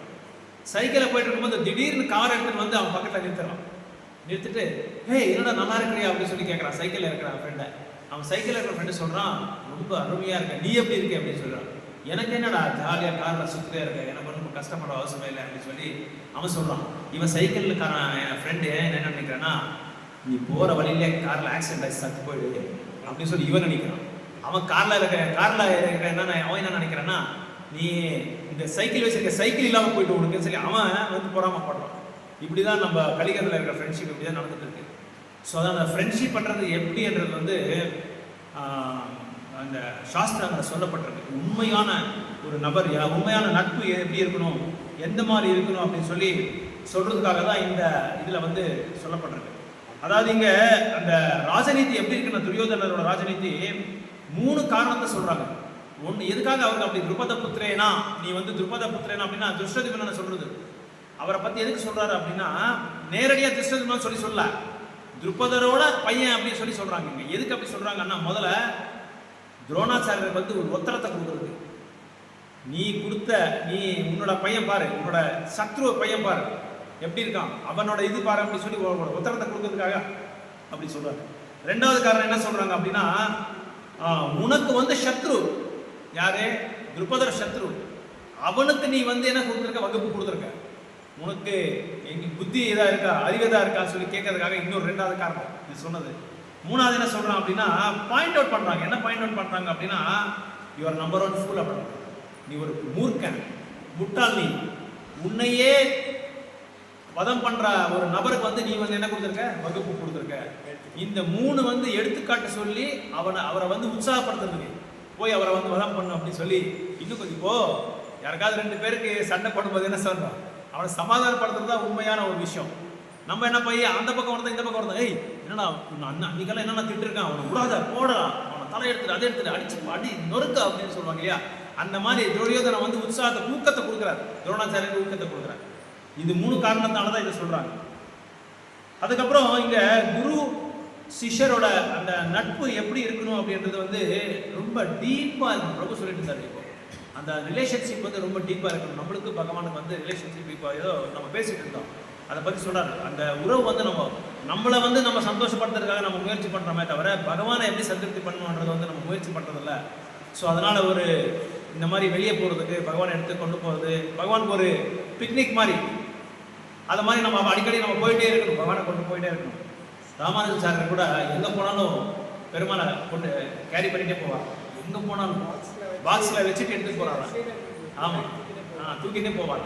சைக்கிளில் போயிட்டு இருக்கும்போது திடீர்னு கார் எடுத்துட்டு வந்து அவன் பக்கத்தில் நிறுத்திட்டு என்னடா நல்லா இருக்கிறியா அப்படின்னு சொல்லி கேட்குறான். சைக்கிளில் இருக்கிறான் ஃப்ரெண்டை. அவன் சைக்கிளில் இருக்கிற ஃப்ரெண்டு சொல்கிறான், ரொம்ப அருமையாக இருக்க, நீ எப்படி இருக்கு அப்படின்னு சொல்கிறான். எனக்கு என்னடா ஜாலியாக காரில் சுற்றிட்டே இருக்க, எனக்கு ரொம்ப கஷ்டப்பட அவசியமே இல்லை அப்படின்னு சொல்லி அவன் சொல்கிறான். இவன் சைக்கிளுக்காரன் என் ஃப்ரெண்டு என்ன நினைக்கிறேன்னா, நீ போகிற வழியிலே காரில் ஆக்சிடென்ட் ஆகி சத்து போயிடு அப்படின்னு சொல்லி இவன் நினைக்கிறான். அவன் காரில் இருக்கிற அவன் என்ன நினைக்கிறான்னா, நீ இந்த சைக்கிள் வச்சிருக்க சைக்கிள் இல்லாமல் போயிட்டு உனக்குன்னு சொல்லி அவன் வந்து பொறாமப்படுறான். இப்படி தான் நம்ம கலியுகத்தில் இருக்கிற ஃப்ரெண்ட்ஷிப் இப்படி தான் நடந்துட்டு இருக்கு. ஸோ அதான் அந்த ஃப்ரெண்ட்ஷிப் பண்ணுறது எப்படின்றது வந்து அந்த சாஸ்திரங்களை சொல்லப்பட்டிருக்கு. உண்மையான ஒரு நபர் உண்மையான நட்பு எப்படி இருக்கணும், எந்த மாதிரி இருக்கணும் அப்படின்னு சொல்லி சொல்றதுக்காக தான் இந்த இதில் வந்து சொல்லப்பட்டிருக்கு. அதாவது இங்க அந்த ராஜநீதி எப்படி இருக்குன்னா, துரியோதனரோட ராஜநீதி 3 காரணத்தை சொல்றாங்க. ஒன்று, எதுக்காக அவருக்கு அப்படி துருபத புத்திரேனா, நீ வந்து துருபத புத்திரேனா அப்படின்னா துஷ்டதிமனை சொல்றது. அவரை பத்தி எதுக்கு சொல்றாரு அப்படின்னா, நேரடியாக துஷ்டதிமன் சொல்ல துருபதரோட பையன் அப்படின்னு சொல்றாங்க. இங்க எதுக்கு அப்படி சொல்றாங்கன்னா, முதல்ல துரோணாச்சாரியருக்கு வந்து ஒரு உத்தரத்தை கொடுக்குறது. நீ உன்னோட பையன் பாரு, உன்னோட சத்ரு பையன் பாரு எப்படி இருக்கான், அவனோட இது பாரு அப்படின்னு சொல்லி உத்தரத்தை கொடுக்கறதுக்காக அப்படி சொல்றாங்க. 2வது காரணம் என்ன சொல்றாங்க அப்படின்னா, உனக்கு வந்து சத்ரு யாரு, துருபதர் சத்ரு, அவனுக்கு நீ வந்து என்ன கொடுத்துருக்க, வகுப்பு கொடுத்துருக்க, உனக்கு புத்தி இதா இருக்கா, அறிவதா இருக்கா சொல்லி கேட்கறதுக்காக இன்னொரு 2வது காரணம் இது சொன்னது. 3வது என்ன சொல்றான் அப்படின்னா, பாயிண்ட் அவுட் பண்றாங்க. என்ன பாயிண்ட் அவுட் பண்றாங்க அப்படின்னா, யுவர் நம்பர் 1 ஃபுல் அப்படின்னா, நீ ஒரு மூர்க்கன், முட்டாள், நீ உன்னையே வதம் பண்ற ஒரு நபருக்கு வந்து நீ வந்து என்ன கொடுத்துருக்க, வகுப்பு கொடுத்துருக்க. இந்த 3 வந்து எடுத்துக்காட்டு சொல்லி அவரை வந்து உற்சாகப்படுத்துறதுக்கு போய் அவரை வந்து வதம் பண்ணும் அப்படின்னு சொல்லி இன்னும் கொஞ்சம் இப்போ யாருக்காவது 2 பேருக்கு சண்டை போடும்போது என்ன சொல்றோம், அவனை சமாதானப்படுத்துறது தான் உண்மையான ஒரு விஷயம். நம்ம என்ன பையன் அந்த பக்கம் வரதான் இந்த பக்கம் வரதான், ஏய் என்னடா அன்னைக்கெல்லாம் என்னென்ன திட்டிருக்கான், அவனை விடாத போடா, அவனை தலை எடுத்துட்டு அதை எடுத்துட்டு அடி நொறுக்க அப்படின்னு சொல்லுவாங்க இல்லையா. அந்த மாதிரி துரியோதனை வந்து உற்சாகத்தை ஊக்கத்தை கொடுக்குறாரு, துரோணாச்சாரியருக்கு ஊக்கத்தை கொடுக்குறாரு. இது 3 காரணத்தால தான் இதை சொல்றாங்க. அதுக்கப்புறம் இங்க குரு சிஷ்யரோட அந்த நட்பு எப்படி இருக்கணும் அப்படின்றது வந்து ரொம்ப டீப்பா இருக்கும். பிரபு சொல்லிட்டு இருந்தாரு, இப்போ அந்த ரிலேஷன்ஷிப் வந்து ரொம்ப டீப்பா இருக்கணும். நம்மளுக்கு பகவானுக்கு வந்து ரிலேஷன்ஷிப் இப்போ ஏதோ நம்ம பேசிட்டு இருந்தோம், அதை பற்றி சொல்றாரு. அந்த உறவு வந்து நம்மளை வந்து நம்ம சந்தோஷப்படுத்துறதுக்காக நம்ம முயற்சி பண்றோமே தவிர பகவானை எப்படி சந்திருப்தி பண்ணணுன்றது வந்து நம்ம முயற்சி பண்றதில்ல. ஸோ அதனால ஒரு இந்த மாதிரி வெளியே போகிறதுக்கு, பகவானை எடுத்து கொண்டு போகிறது, பகவானுக்கு ஒரு பிக்னிக் மாதிரி, அது மாதிரி நம்ம அடிக்கடி நம்ம போயிட்டே இருக்கணும், பகவானை கொண்டு போயிட்டே இருக்கணும். ராமானுஜாச்சாரியர் கூட எங்கே போனாலும் பெருமாளை கொண்டு கேரி பண்ணிகிட்டே போவார். எங்கே போனாலும் பாக்ஸில் வச்சுட்டு எடுத்துகிட்டு போகிறாங்க. ஆமாம், தூக்கிட்டே போவார்.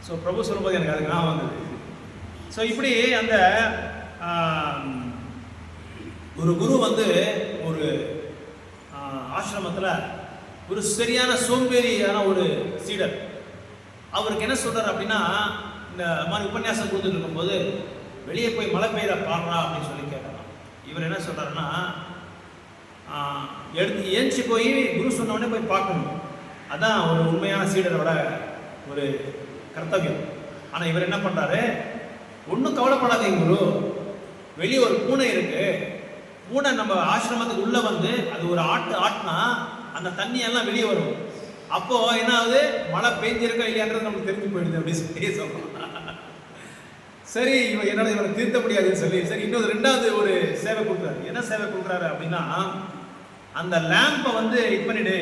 ஸோ பிரபு சொல்லும்போது எனக்கு அதுக்கு நான் வந்தது. ஸோ இப்படி அந்த ஒரு குரு வந்து ஒரு ஆசிரமத்தில் ஒரு சரியான சோம்பேறியான ஒரு சீடர், அவருக்கு என்ன சொல்றாரு அப்படின்னா, இந்த மாதிரி உபன்யாசம் கொடுத்துட்டு இருக்கும்போது வெளியே போய் மழை பெய்த பாடுறா அப்படின்னு சொல்லி கேட்கலாம். இவர் என்ன சொல்றாருன்னா, எடுத்து ஏஞ்சி போய் குரு சொன்னவொடனே போய் பார்க்கணும், அதான் ஒரு உண்மையான சீடரோட ஒரு கர்த்தவியம். ஆனால் இவர் என்ன பண்றாரு, ஒன்றும் கவலைப்படாதீங்க குரு, வெளியே ஒரு பூனை இருக்கு, பூனை நம்ம ஆசிரமத்துக்கு உள்ள வந்து அது ஒரு ஆட்டுனா அந்த தண்ணி எல்லாம் வெளியே வரும். அப்போ என்ன ஆகுது, மழை பெஞ்சிருக்கா இல்லையான்றது நமக்கு தெரிஞ்சு போயிடுது அப்படின்னு சொல்லி சொல்றோம். சரி, இவனை தீர்த்த முடியாதுன்னு சொல்லி சரி இன்னொரு 2வது ஒரு சேவை கொடுக்குறாரு. என்ன சேவை கொடுக்குறாரு அப்படின்னா, அந்த லேம்பை வந்து இது பண்ணிடு,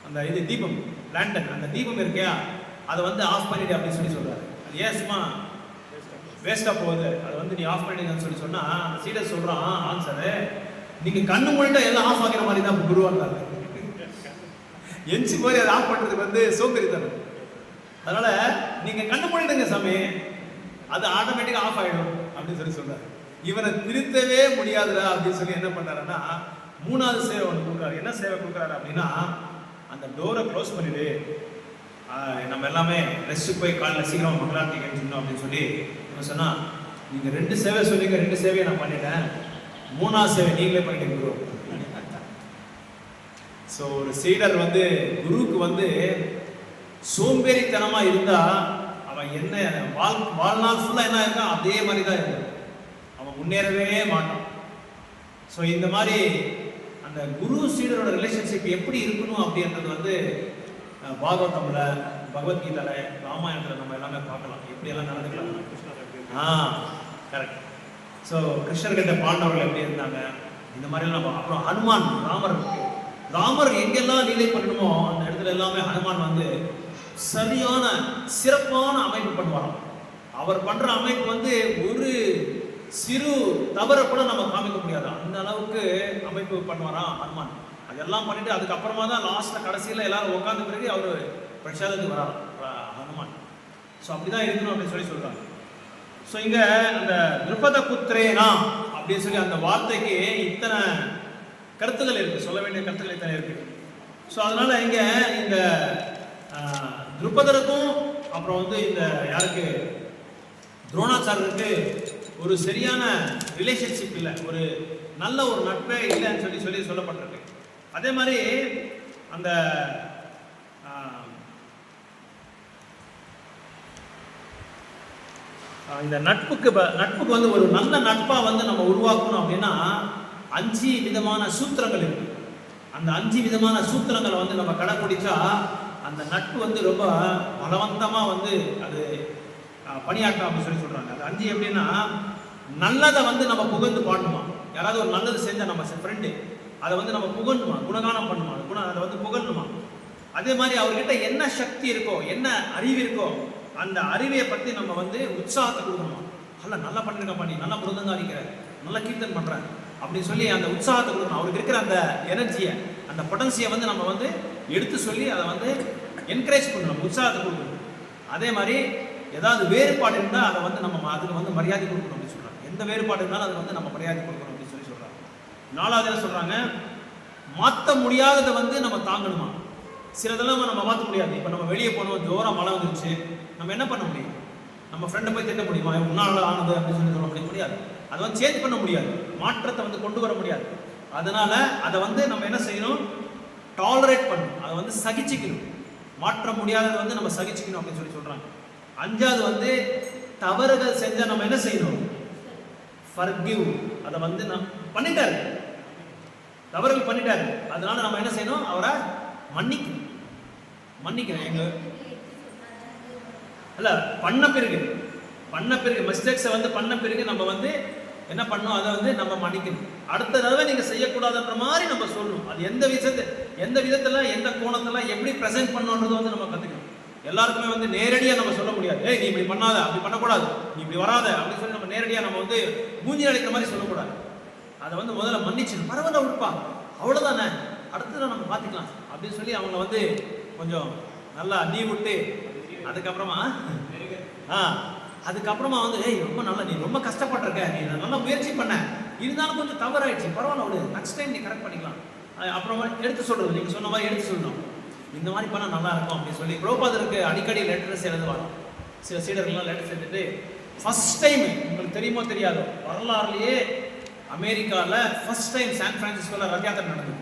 அந்த இது தீபம் லேண்டன், அந்த தீபம் இருக்கியா அதை வந்து ஆஃப் பண்ணிடு அப்படின்னு சொல்லி சொல்றாரு. அது ஏன் சும்மா வேஸ்ட்டாக போகுது, அதை வந்து நீ ஆஃப் பண்ணிடுங்கன்னு சொல்லி சொன்னா, அந்த சீடர் சொல்றான் ஆன்சரு, நீங்க கண்ணு மூடிட்டா எல்லாம் ஆஃப் ஆகிற மாதிரி தான் குருவாங்க. எஞ்சி போய் அதை ஆஃப் பண்றதுக்கு வந்து சோம்பேறித்தனம். அதனால நீங்க கண்ணு மூடிடுங்க சாமி, அது ஆட்டோமேட்டிக்கா ஆஃப் ஆயிடும் அப்படின்னு சொல்லி சொல்றாரு. இவனை திருத்தவே முடியாதுடா அப்படின்னு சொல்லி என்ன பண்ணாருன்னா, 3வது சேவை ஒன்று கொடுக்குறாரு. என்ன சேவை கொடுக்குறாரு அப்படின்னா, அந்த டோரை க்ளோஸ் பண்ணிடு, நம்ம எல்லாமே ரெஸ்ட் போய் காலையில் சீக்கிரம் மங்களாரத்தி கழிச்சிடணும் அப்படின்னு சொல்லி சொன்னா, நீங்க 2 சேவை சொன்னீங்க, 2 சேவையை நான் பண்ணிட்டேன், 3வது சேவை நீங்களே பண்ணிட்டீங்க குரு. ஸோ ஒரு சீடர் வந்து குருவுக்கு வந்து சோம்பேறித்தனமா இருந்தா அவன் என்ன வாழ்நாள் ஃபுல்லா என்ன இருக்கா அதே மாதிரி தான் இருக்கும், அவன் முன்னேறவே மாட்டான். ஸோ இந்த மாதிரி அந்த குரு சீடரோட ரிலேஷன்ஷிப் எப்படி இருக்கணும் அப்படின்றது வந்து பாகவதம்ல, பகவத்கீதையில, ராமாயணத்துல நம்ம எல்லாமே பார்க்கலாம், எப்படி எல்லாம் நடந்துக்கலாம். கரெக்ட். ஸோ கிருஷ்ணர்கிட்ட பாண்டவர்கள் எப்படி இருந்தாங்க, இந்த மாதிரிலாம் நம்ம. அப்புறம் ஹனுமான், ராமர் எங்கெல்லாம் லீலை பண்ணணுமோ அந்த இடத்துல எல்லாமே ஹனுமான் வந்து சரியான சிறப்பான அமைப்பு பண்ணுவாராம். அவர் பண்ற அமைப்பு வந்து ஒரு சிறு தவறை கூட நம்ம காமிக்க முடியாது, அந்த அளவுக்கு அமைப்பு பண்ணுவாராம் ஹனுமான். அதெல்லாம் பண்ணிட்டு அதுக்கப்புறமா தான் லாஸ்ட்ல கடைசியில் எல்லாரும் உட்கார்ந்த பிறகு அவர் பிரசாதத்துக்கு வரார் ஹனுமான். ஸோ அப்படிதான் இருக்கணும் அப்படின்னு சொல்லி சொல்றாங்க. ஸோ இங்க அந்த திருபத புத்திரேனா அப்படின்னு சொல்லி அந்த வார்த்தைக்கு இத்தனை கருத்துக்கள் இருக்கு, சொல்ல வேண்டிய கருத்துக்கள் இத்தனை இருக்கு. ஸோ அதனால இங்க இந்த திருபதருக்கும் அப்புறம் வந்து இந்த யாருக்கு துரோணாச்சாரியருக்கு ஒரு சரியான ரிலேஷன்ஷிப் இல்லை, ஒரு நல்ல ஒரு நட்பே இல்லைன்னு சொல்லப்பட்டிருக்கு. அதே மாதிரி அந்த இந்த நட்புக்கு வந்து ஒரு நல்ல நட்பா வந்து நம்ம உருவாக்கணும் அப்படின்னா 5 விதமான சூத்திரங்கள் இருக்கு. அந்த 5 விதமான சூத்திரங்களை வந்து நம்ம கடைப்பிடிச்சா அந்த நட்பு வந்து ரொம்ப பலவந்தமா வந்து அது பணியாற்றும் அப்படின்னு சொல்றாங்க. அது 5 எப்படின்னா, நல்லதை வந்து நம்ம புகழ்ந்து பாடணுமா. யாராவது ஒரு நல்லது செஞ்சா நம்ம ஃப்ரெண்டு அதை வந்து நம்ம புகழணுமா, குணகானம் பண்ணுமா, அதை வந்து புகழணுமா. அதே மாதிரி அவர்கிட்ட என்ன சக்தி இருக்கோ, என்ன அறிவு இருக்கோ, அந்த அறிவையை பற்றி நம்ம வந்து உற்சாகத்தை கொடுக்கணுமா. நல்லா பண்ணிருக்க, நீ நல்லா மிருதங்க அடிக்கிற, நல்லா கீர்த்தன் பண்ற அப்படின்னு சொல்லி அந்த உற்சாகத்தை கொடுக்கணும். அவருக்கு இருக்கிற அந்த எனர்ஜியை, அந்த பொட்டன்சியை வந்து நம்ம வந்து எடுத்து சொல்லி அதை வந்து என்கரேஜ் பண்ணணும், உற்சாகத்தை கொடுக்கணும். அதே மாதிரி ஏதாவது வேறுபாடு இருந்தால் அதை வந்து நம்ம அதுக்கு வந்து மரியாதை கொடுக்கணும் அப்படின்னு சொல்றாங்க. எந்த வேறுபாடு இருந்தாலும் அதை வந்து நம்ம மரியாதை கொடுக்கணும் அப்படின்னு சொல்றாங்க. 4வது என்ன சொல்றாங்க, மாற்ற முடியாததை வந்து நம்ம தாங்கணுமா. சிலதெல்லாம் நம்ம மாற்ற முடியாது. இப்போ நம்ம வெளியே போனோம், ஜோரம் மழை வந்துருச்சு, நம்ம என்ன பண்ண முடியும்? நம்ம ஃப்ரெண்டை போய் திட்ட முடியுமா, முன்னாள் ஆனது அப்படின்னு சொல்ல முடியாது. அதை வந்து சேஞ்ச் பண்ண முடியாது, மாற்றத்தை வந்து கொண்டு வர முடியாது. அதனால அதை வந்து நம்ம என்ன செய்யணும், டாலரேட் பண்ணணும், அதை வந்து சகிச்சுக்கணும். மாற்ற முடியாததை வந்து நம்ம சகிச்சுக்கணும் அப்படின்னு சொல்றாங்க. 5வது வந்து தவறுகள் செஞ்சா நம்ம என்ன செய்யணும், ஃபர்கிவ். அதை வந்து நம்ம பண்ணிட்டாரு, தவறுகள் பண்ணிட்டாரு, அதனால நம்ம என்ன செய்யணும், அவரை மன்னிக்கணும். எங்க அல்ல பண்ண பிறகு மிஸ்டேக்ஸை வந்து பண்ண பிறகு நம்ம வந்து என்ன பண்ணணும், அதை வந்து நம்ம மன்னிக்கணும். அடுத்த தடவை நீங்க செய்யக்கூடாதுன்ற மாதிரி நம்ம சொல்லணும். அது எந்த விதத்துல எந்த கோணத்துல எப்படி ப்ரெசென்ட் பண்ணணுன்றது வந்து நம்ம கத்துக்கணும். எல்லாருக்குமே வந்து நேரடியாக நம்ம சொல்ல முடியாது, ஏய் நீ இப்படி பண்ணாத, அப்படி பண்ணக்கூடாது, நீ இப்படி வராத அப்படின்னு சொல்லி நம்ம நேரடியாக நம்ம வந்து மூஞ்சி அடிக்கிற மாதிரி சொல்லக்கூடாது. அதை வந்து முதல்ல மன்னிச்சு பரவாயில்ல விடுப்பா, அவ்வளோதானே, அடுத்ததான் நம்ம பார்த்துக்கலாம் அப்படின்னு சொல்லி அவங்கள வந்து கொஞ்சம் நல்லா நீ விட்டு அதுக்கப்புறமா வந்து ஏய் ரொம்ப நல்லா, நீ ரொம்ப கஷ்டப்பட்டிருக்க, நீ நல்லா முயற்சி பண்ண, இருந்தாலும் கொஞ்சம் தவறாயிடுச்சு, பரவாயில்ல விடு, நெக்ஸ்ட் டைம் நீ கரெக்ட் பண்ணிக்கலாம். அப்புறமா எடுத்து சொல்றது, நீங்க சொன்ன மாதிரி எடுத்து சொல்லணும், இந்த மாதிரி பண்ணால் நல்லா இருக்கும் அப்படின்னு சொல்லி. பிரபுபாதருக்கு அடிக்கடி லெட்டர்ஸ் எழுதுவாங்க. சில சீடர்கள்லாம் லெட்டர்ஸ் எழுதிட்டு ஃபர்ஸ்ட் டைம், உங்களுக்கு தெரியுமோ தெரியாதோ, வரலாறுலேயே அமெரிக்காவில் ஃபர்ஸ்ட் டைம் சான் பிரான்சிஸ்கோவில் ரத யாத்திரை நடந்தது.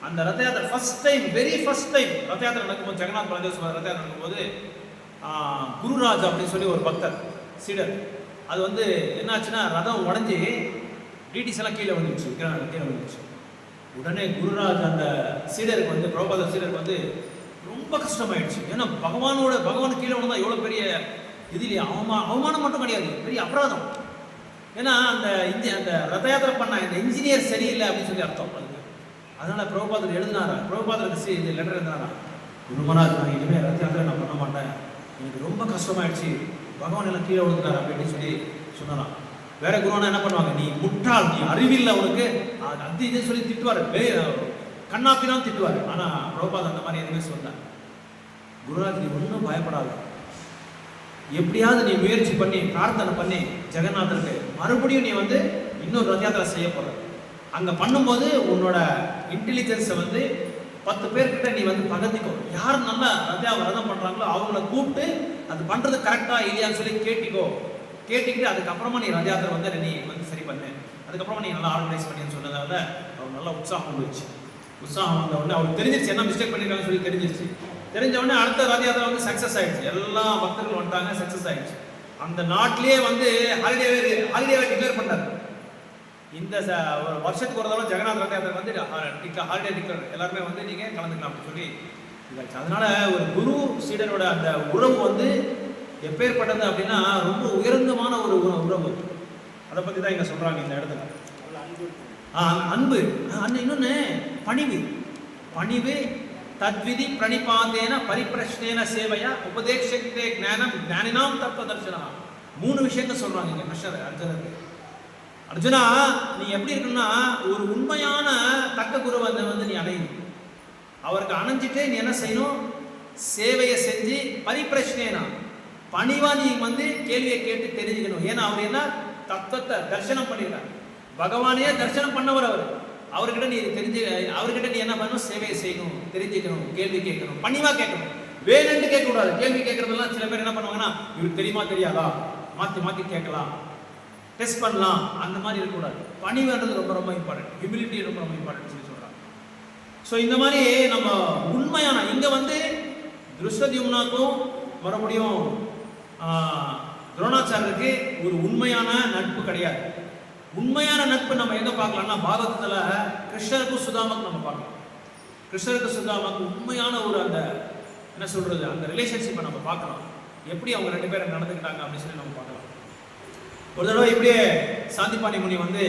அந்த ரத யாத்திரை வெரி ஃபர்ஸ்ட் டைம் ரத யாத்திரை நடக்கும்போது, ஜெகநாத் பலதேவ் ரத யாத்திரை நடக்கும்போது குருராஜ் அப்படின்னு சொல்லி ஒரு பக்தர் சீடர், அது வந்து என்னாச்சுன்னா ரதம் உடஞ்சி டிடிஸ் எல்லாம் கீழே வந்துடுச்சு. உடனே குருராஜ் அந்த சீடருக்கு வந்து, பிரபுபாத சீடருக்கு வந்து ரொம்ப கஷ்டமாயிடுச்சு. ஏன்னா பகவான் கீழே விழுந்தா எவ்வளோ பெரிய இது இல்லையா, அவமானம் மட்டும் கிடையாது, பெரிய அபராதம். ஏன்னா அந்த ரத யாத்திரை பண்ண இந்த இன்ஜினியர் சரியில்லை அப்படின்னு சொல்லி அர்த்தம் அதுக்கு. அதனால பிரபுபாதர் எழுதினாரா, பிரபுபாதருக்கு இந்த லெட்டர் எழுதினாரா, குருமராஜ் நான் இனிமேல் ரத யாத்திரை நான் பண்ண மாட்டேன், எனக்கு ரொம்ப கஷ்டமாயிடுச்சு, பகவான் எல்லாம் கீழே விழுந்துட்டார் அப்படின்னு சொல்லி சொன்னாராம். வேற குருவானா என்ன பண்ணுவாங்க, நீ முட்டாள், நீ அறிவில்லை உனக்கு, அது இதுன்னு சொல்லி திட்டுவார், கண்ணாப்பிதான் திட்டுவார். ஆனா பிரபுபாதர் அந்த மாதிரி எதுவுமே சொன்னார். குருராஜ் நீ ஒன்றும் பயப்படாத, எப்படியாவது நீ முயற்சி பண்ணி பிரார்த்தனை பண்ணி ஜெகநாதருக்கு மறுபடியும் நீ வந்து இன்னொரு ரத யாத்திரை செய்ய போற. அங்க பண்ணும்போது உன்னோட இன்டெலிஜென்ஸை வந்து 10 பேர்கிட்ட நீ வந்து பகத்திக்கோ, யார் நல்லா ரதம் பண்றாங்களோ அவங்கள கூப்பிட்டு அது பண்றது கரெக்டா இல்லையான்னு சொல்லி கேட்டுக்கிட்டு அதுக்கப்புறமா நீ ரத யாத்திரை வந்து நீ வந்து சரி பண்ணு, அதுக்கப்புறமா நீ நல்லா ஆர்கனைஸ் பண்ணி சொன்னதால அவர் நல்லா உற்சாகம் வந்துருச்சு. உற்சாகம் வந்த உடனே அவருக்கு தெரிஞ்சிருச்சு என்ன மிஸ்டேக் பண்ணிருக்காங்கன்னு சொல்லி தெரிஞ்ச உடனே அடுத்த ரத யாத்திரை வந்து சக்சஸ் ஆயிடுச்சு. எல்லா பக்தர்கள் வந்துட்டாங்க, சக்சஸ் ஆயிடுச்சு. அந்த நாட்டிலேயே வந்து ஹாலிடேவை டிக்ளேர் பண்ணாரு. இந்த ஒரு வருஷத்துக்கு ஒரு தடவை ஜெகநாத் ரத யாத்திரை வந்து ஹாலிடே டிக்ளேர், எல்லாருமே வந்து நீங்க கலந்துக்கலாம் அப்படின்னு சொல்லி இதாச்சு. அதனால ஒரு குரு சீடரோட அந்த உறவு வந்து எப்பேற்பட்டது அப்படின்னா ரொம்ப உயர்ந்தமான ஒரு உறவு. அதை பத்தி தான் இங்க சொல்றாங்க இந்த இடத்துல. அன்பு, இன்னொன்னு பணிவு தத்விதி பிரணிபாதேன பரிப்பிரஷ்னேன சேவையா உபதேசத்தே ஞானம் ஞானினாம் தத்துவ தர்சனா. 3 விஷயங்கள் சொல்றாங்க இங்க கிருஷ்ணர் அர்ஜுனருக்கு. அர்ஜுனா நீ எப்படி இருக்குன்னா, ஒரு உண்மையான தக்க குருவை வந்து நீ அடையணும். அவருக்கு அணைஞ்சிட்டு நீ என்ன செய்யணும், சேவையை செஞ்சு பரிப்பிரஷ்னேனா பணிவா நீ வந்து கேள்வியை கேட்டு தெரிஞ்சுக்கணும். ஏன்னா அவர் என்ன தத்துவத்தை தரிசனம் பண்ணிடுறார், பகவானையே தரிசனம் பண்ணவர் அவர். அவர்கிட்ட நீ என்ன பண்ணணும், சேவையை செய்யணும், தெரிஞ்சுக்கணும், கேள்வி கேட்கணும், பணிவா கேட்கணும், வேணும்னு கேட்கக்கூடாது. கேள்வி கேட்கறதெல்லாம் சில பேர் என்ன பண்ணுவாங்கன்னா, இவருக்கு தெரியுமா தெரியாதா மாற்றி கேட்கலாம், டெஸ்ட் பண்ணலாம், அந்த மாதிரி இருக்கக்கூடாது. பணிவுன்றது ரொம்ப ரொம்ப இம்பார்ட்டன்ட், ஹியூமிலிட்டி ரொம்ப ரொம்ப இம்பார்ட்டன்ட் சொல்லி சொல்கிறாங்க. ஸோ இந்த மாதிரி நம்ம உண்மையான இங்கே வந்து திருஷ்டத்யும்னாக்கும் மறுபடியும் துரோணாச்சாரியருக்கு ஒரு உண்மையான நட்பு கிடையாது. உண்மையான நட்பு நம்ம எங்கே பார்க்கலாம்னா பாகவதத்தில் கிருஷ்ணருக்கும் சுதாமாக்கும் நம்ம பார்க்கலாம். கிருஷ்ணருக்கு சுதாமாக்கு உண்மையான ஒரு அந்த என்ன சொல்கிறது அந்த ரிலேஷன்ஷிப்பை நம்ம பார்க்கலாம். எப்படி அவங்க ரெண்டு பேரும் நடந்துக்கிட்டாங்க அப்படின்னு சொல்லி நம்ம பார்க்கலாம். ஒரு தடவை இப்படியே சாந்திபாணி முனி வந்து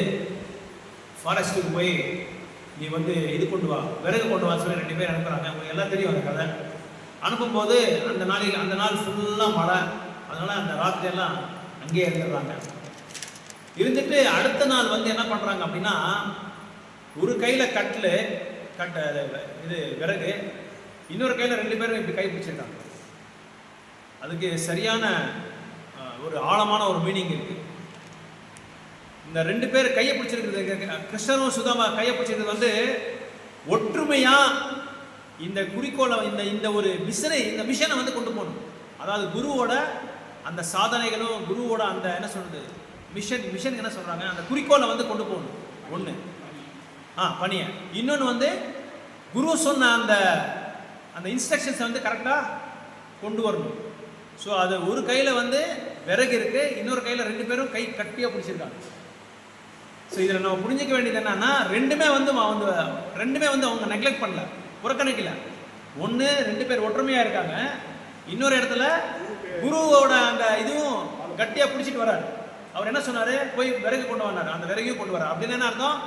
ஃபாரஸ்ட்டுக்கு போய் நீ வந்து இது கொண்டு வா, விறகு கொண்டு வா சொல்லி ரெண்டு பேர் அனுப்புகிறாங்க. உங்களுக்கு எல்லாம் தெரியும் அந்த கதை. அனுப்பும்போது அந்த நாள் ஃபுல்லாக மழை, அதனால் அந்த ராத்திரியெல்லாம் அங்கேயே இருந்துடுறாங்க. இருந்துட்டு அடுத்த நாள் வந்து என்ன பண்ணுறாங்க அப்படின்னா ஒரு கையில் இது விறகு, இன்னொரு கையில் ரெண்டு பேரும் இப்படி கை பிடிச்சிருக்காங்க. அதுக்கு சரியான ஒரு ஆழமான ஒரு மீனிங் இருக்கு. இந்த ரெண்டு பேர் கையை பிடிச்சிருக்கிறது, கிருஷ்ணரும் சுதாமா கையை பிடிச்சிருக்கிறது வந்து ஒற்றுமையா இந்த குறிக்கோளை இந்த ஒரு மிஷனை வந்து கொண்டு போகணும். அதாவது குருவோட அந்த சாதனைகளும் குருவோட அந்த என்ன சொல்றது மிஷன் என்ன சொல்றாங்க, அந்த குறிக்கோளை வந்து கொண்டு போகணும். ஒன்று பணிய, இன்னொன்று வந்து குரு சொன்ன அந்த இன்ஸ்ட்ரக்ஷன்ஸை வந்து கரெக்டாக கொண்டு வரணும். ஸோ அது ஒரு கையில் வந்து விறகு இருக்கு, இன்னொரு கையில் ரெண்டு பேரும் கை கட்டியாக பிடிச்சிருக்காங்க. ஸோ இதில் நம்ம புரிஞ்சிக்க வேண்டியது என்னன்னா ரெண்டுமே வந்து அவங்க நெக்லெக்ட் பண்ணல, புறக்கணிக்கல. ஒன்று ரெண்டு பேர் ஒற்றுமையாக இருக்காங்க, இன்னொரு இடத்துல குருவோட அந்த இதுவும் கட்டியாக பிடிச்சிட்டு வர்றாரு. அவர் என்ன சொன்னார், போய் விறகு கொண்டு வந்தார், அந்த விறகையும் கொண்டு வர்றார். அப்படின்னு என்ன அர்த்தம்,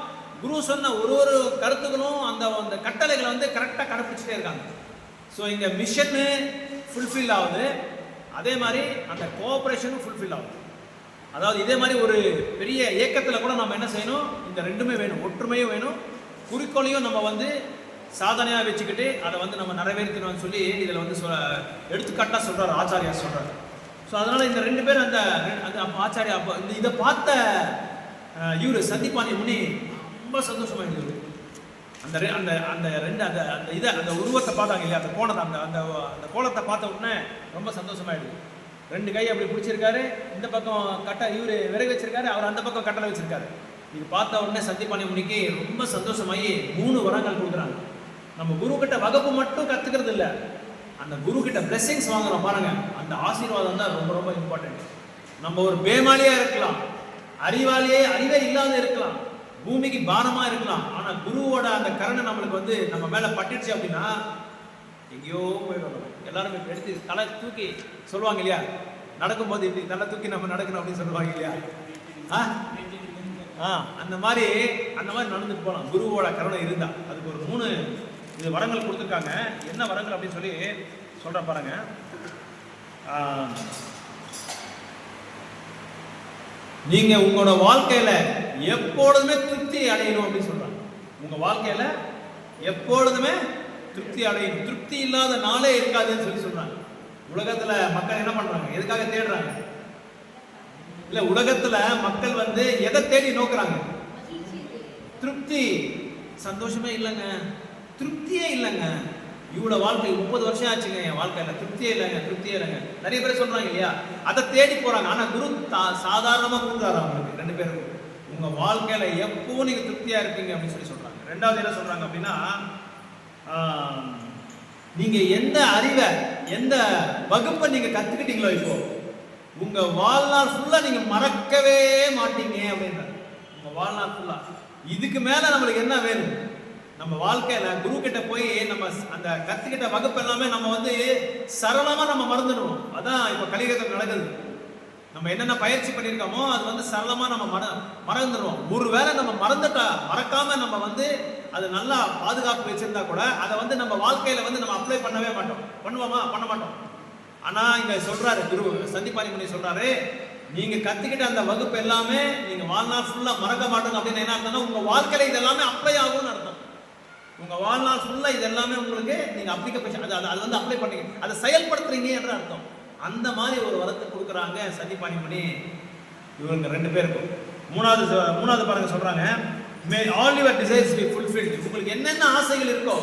குரு சொன்ன ஒரு கருத்துக்களும் அந்த கட்டளைகளை வந்து கரெக்டாக கடைப்பிடிச்சிட்டே இருக்காங்க. ஸோ இங்கே மிஷனு ஃபுல்ஃபில் ஆகுது, அதே மாதிரி அந்த கோஆப்ரேஷனும் ஃபுல்ஃபில் ஆகுது. அதாவது இதே மாதிரி ஒரு பெரிய இயக்கத்தில் கூட நம்ம என்ன செய்யணும், இந்த ரெண்டுமே வேணும், ஒற்றுமையும் வேணும், குறிக்கோளையும் நம்ம வந்து சாதனையாக வச்சுக்கிட்டு அதை வந்து நம்ம நிறைவேற்றணும்னு சொல்லி இதில் வந்து எடுத்துக்காட்டாக சொல்கிறார், ஆச்சாரியா சொல்கிறார். ஸோ அதனால் இந்த ரெண்டு பேர் அந்த ஆச்சாரியா இதை பார்த்த இவர் சந்திபாணி முனி ரொம்ப சந்தோஷமாக இருந்தது. அந்த உருவத்தை பார்த்தாங்க இல்லையா, அந்த கோணத்தை அந்த கோலத்தை பார்த்த உடனே ரொம்ப சந்தோஷமாயிடுது. ரெண்டு கை அப்படி பிடிச்சிருக்காரு, இந்த பக்கம் இவர் விறகு வச்சிருக்காரு, அவர் அந்த பக்கம் கட்டளை வச்சிருக்காரு. இது பார்த்த உடனே சந்திபாணி முனிக்கு ரொம்ப சந்தோஷமாகி 3 வரங்கள் கொடுக்குறாங்க. நம்ம குரு கிட்ட வகுப்பு மட்டும் கற்றுக்கிறது இல்லை, அந்த குரு கிட்ட பிளெஸிங்ஸ் வாங்குறோம் பாருங்க, அந்த ஆசீர்வாதம் தான் ரொம்ப ரொம்ப இம்பார்ட்டன்ட். நம்ம ஒரு பேமாலியா இருக்கலாம், அறிவே இல்லாத இருக்கலாம், பூமிக்கு பாரமா இருக்கலாம், ஆனா குருவோட அந்த கருணை நம்மளுக்கு வந்து நம்ம மேல பட்டுடுச்சு அப்படின்னா எங்கேயோ போயிடும். எல்லாரும் எடுத்து தலை தூக்கி சொல்லுவாங்க இல்லையா, நடக்கும்போது இப்படி தலை தூக்கி நம்ம நடக்கணும் அப்படின்னு சொல்லுவாங்க இல்லையா. அந்த மாதிரி நடந்துட்டு போகலாம் குருவோட கருணை இருந்தா. அதுக்கு ஒரு 3 வரங்கள் கொடுத்துருக்காங்க. என்ன வரங்கள் அப்படின்னு சொல்லி சொல்ற பாருங்க. நீங்க உங்களோட வாழ்க்கையில எப்பொழுதுமே திருப்தி அடையணும் அப்படின்னு சொல்றாங்க. உங்க வாழ்க்கையில எப்பொழுதுமே திருப்தி அடையணும், திருப்தி இல்லாத நாளே இருக்காதுன்னு சொல்லி சொல்றாங்க. உலகத்துல மக்கள் என்ன பண்றாங்க, எதுக்காக தேடுறாங்க? இல்ல, உலகத்துல மக்கள் வந்து எதை தேடி நோக்குறாங்க? திருப்தி. சந்தோஷமே இல்லைங்க, திருப்தியே இல்லைங்க. இவ்வளவு வாழ்க்கை 30 வருஷம் ஆச்சுங்க, என் வாழ்க்கையில திருப்தியே இல்லைங்க. நிறைய பேர் சொல்றாங்க இல்லையா, அதை தேடி போறாங்க. ஆனா குரு சாதாரணமா கொடுக்குறாரு அவங்களுக்கு 2 பேருக்கும். உங்க வாழ்க்கையில எப்பவும் நீங்க திருப்தியா இருப்பீங்க அப்படின்னு சொல்லி சொல்றாங்க. 2வது என்ன சொல்றாங்க அப்படின்னா, நீங்க எந்த அறிவை எந்த வகுப்பை நீங்க கத்துக்கிட்டீங்களோ இப்போ உங்க வாழ்நாள் ஃபுல்லா நீங்க மறக்கவே மாட்டீங்க அப்படின்றாங்க. உங்க வாழ்நாள் ஃபுல்லா இதுக்கு மேல நம்மளுக்கு என்ன வேணும்? நம்ம வாழ்க்கையில குரு கிட்ட போய் நம்ம அந்த கத்துக்கிட்ட வகுப்பு எல்லாமே நம்ம வந்து சரளமா நம்ம மறந்துடுவோம். அதான் இப்ப கலியுகத்தில் நடக்குது. நம்ம என்னென்ன பயிற்சி பண்ணியிருக்கோமோ அது வந்து சரளமா நம்ம மறந்துடுவோம். ஒருவேளை நம்ம மறக்காம நம்ம வந்து அது நல்லா பாதுகாப்பு வச்சிருந்தா கூட அதை வந்து நம்ம வாழ்க்கையில வந்து நம்ம அப்ளை பண்ணவே மாட்டோம். பண்ண மாட்டோம். ஆனா இங்க சொல்றாரு குரு சந்திபாணி முனி சொல்றாரு, நீங்க கத்துக்கிட்ட அந்த வகுப்பு எல்லாமே நீங்க வாழ்நாள் ஃபுல்லா மறக்க மாட்டோம். அப்படின்னு என்ன அர்த்தம்னா, உங்க வாழ்க்கையில இது எல்லாமே அப்ளை ஆகும்னு அர்த்தம். உங்க வாழ்நாள் ஃபுல்லா இது எல்லாமே உங்களுக்கு நீங்க அது வந்து அப்ளை பண்ணீங்க, அதை செயல்படுத்துறீங்க என்ற அர்த்தம். அந்த மாதிரி ஒரு வரத்தை கொடுக்குறாங்க சந்திபாணி முனி இவங்க 2 பேருக்கும். மூணாவது பாருங்க சொல்றாங்க, மே all your desires B fulfilled. உங்களுக்கு என்னென்ன ஆசைகள் இருக்கோ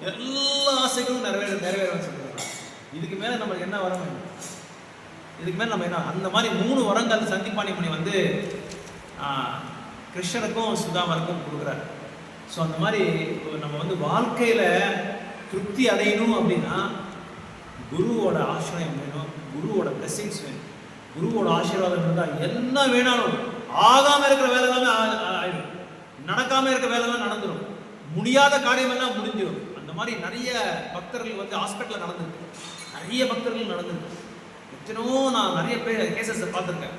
எல்லா ஆசைகளும் நிறைவேறும் சொல்றாங்க. இதுக்கு மேல நமக்கு என்ன வரம்? இதுக்கு மேல நம்ம என்ன? அந்த மாதிரி 3 வரங்கள் சந்திபாணி முனி வந்து கிருஷ்ணருக்கும் சுதாமருக்கும் கொடுக்குறாரு. ஸோ அந்த மாதிரி நம்ம வந்து வாழ்க்கையில் திருப்தி அடையணும் அப்படின்னா குருவோட ஆசிரியம் வேணும், குருவோட பிளெஸிங்ஸ் வேணும். குருவோட ஆசீர்வாதம் இருந்தால் என்ன வேணாலும், ஆகாமல் இருக்கிற வேலை எல்லாமே ஆயிடும், நடக்காமல் இருக்கிற வேலை எல்லாம் நடந்துடும், முடியாத காரியம் எல்லாம் முடிஞ்சிடும். அந்த மாதிரி நிறைய பக்தர்கள் வந்து ஹாஸ்பிட்டலில் நடந்துருக்கு, நிறைய பக்தர்கள் நடந்துருக்கு. எத்தனையோ நான் நிறைய பேர் கேசஸை பார்த்துருக்கேன்.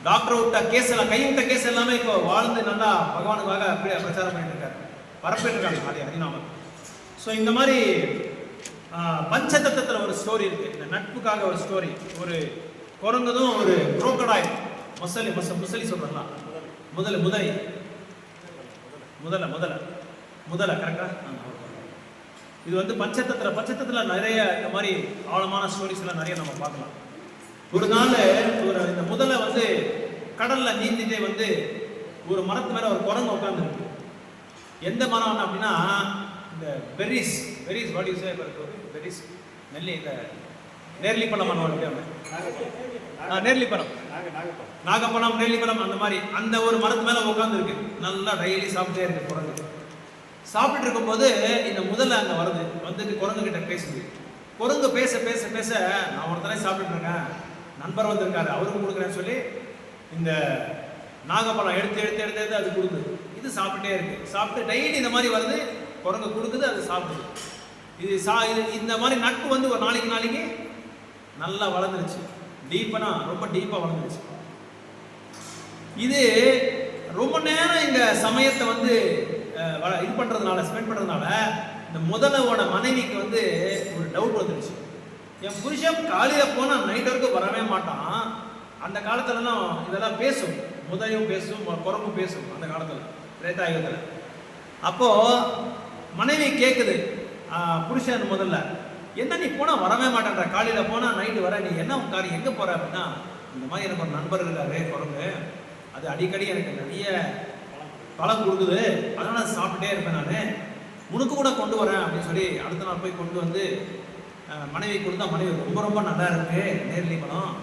டாக்டர் விட்ட கேஸ் எல்லாம், கைவிட்ட கேஸ் எல்லாமே இப்போ வாழ்ந்து நல்லா பகவானுக்காக அப்படியே பிரச்சாரம் பண்ணிட்டு இருக்காரு, பரப்பிட்டு இருக்காங்க அதே ஹரிநாமம். ஸோ இந்த மாதிரி பஞ்சதத்தத்தில் ஒரு ஸ்டோரி இருக்கு. இந்த நட்புக்காக ஒரு ஸ்டோரி. ஒரு குரங்குதும் ஒரு குரோக்கடாயில் முசலி சொல்றா முதல கரெக்டா? இது வந்து பஞ்சதத்தில் நிறைய இந்த மாதிரி ஆழமான ஸ்டோரிஸ் எல்லாம் நிறைய நம்ம பார்க்கலாம். ஒரு நாள் இந்த முதலை வந்து கடல்ல நீந்திட்டே வந்து ஒரு மரத்து மேல ஒரு குரங்கு உட்காந்துருக்கு. எந்த மரம் அப்படின்னா இந்த berries what you say berries நெல்லி, இந்த நேர்லிப்பழம் நாகப்பழம் நேர்லிப்பழம் அந்த மாதிரி அந்த ஒரு மரத்து மேல உட்காந்துருக்கு. நல்லா டெய்லி சாப்பிட்டே இருக்கு குரங்கு. சாப்பிட்டு இருக்கும்போது இந்த முதல்ல அங்கே வந்துட்டு குரங்கு கிட்ட பேசுது. குரங்கு பேச பேச பேச நான் ஒருத்தனே சாப்பிட்டுட்டு இருக்கேன், நண்பர் வந்திருக்காரு அவருக்கு கொடுக்குறேன்னு சொல்லி இந்த நாகப்பழம் எடுத்து அது கொடுக்குது. இது சாப்பிட்டே இருக்கு. சாப்பிட்டு டெய்லி இந்த மாதிரி வருது, குரங்கு கொடுக்குது, அது சாப்பிடுது. இது இந்த மாதிரி நட்பு வந்து ஒரு நாளைக்கு நல்லா வளர்ந்துருச்சு. ரொம்ப டீப்பாக வளர்ந்துருச்சு. இது ரொம்ப நேரம் இந்த சமயத்தை வந்து இது பண்ணுறதுனால, ஸ்பெண்ட் பண்ணுறதுனால இந்த முதலோட மனைவிக்கு வந்து ஒரு டவுட் வந்துருச்சு. என் புருஷன் காலையில் போனால் நைட் வரைக்கும் வரவே மாட்டான். அந்த காலத்துலலாம் இதெல்லாம் பேசும், முதலையும் பேசும், குரங்கும் பேசும் அந்த காலத்தில், திரேதாயுகத்தில். அப்போது மனைவி கேட்குது புருஷன் முதல்ல, என்ன நீ போனால் வரவே மாட்டேன்ற, காலையில் போனால் நைட்டு வர, நீ என்ன காரியம் எங்கே போகிற அப்படின்னா, இந்த மாதிரி எனக்கு ஒரு நண்பர் இருக்காரு குரங்கு, அது அடிக்கடி எனக்கு நிறைய பழம் கொடுக்குது, அதனால் அதை சாப்பிட்டே இருப்பேன், நான் உனக்கு கூட கொண்டு வரேன் அப்படின்னு சொல்லி அடுத்த நாள் போய் கொண்டு வந்து மனைவி கொடுத்தா. மனைவி ரொம்ப நல்லா இருக்கு நேர்லி பழம்,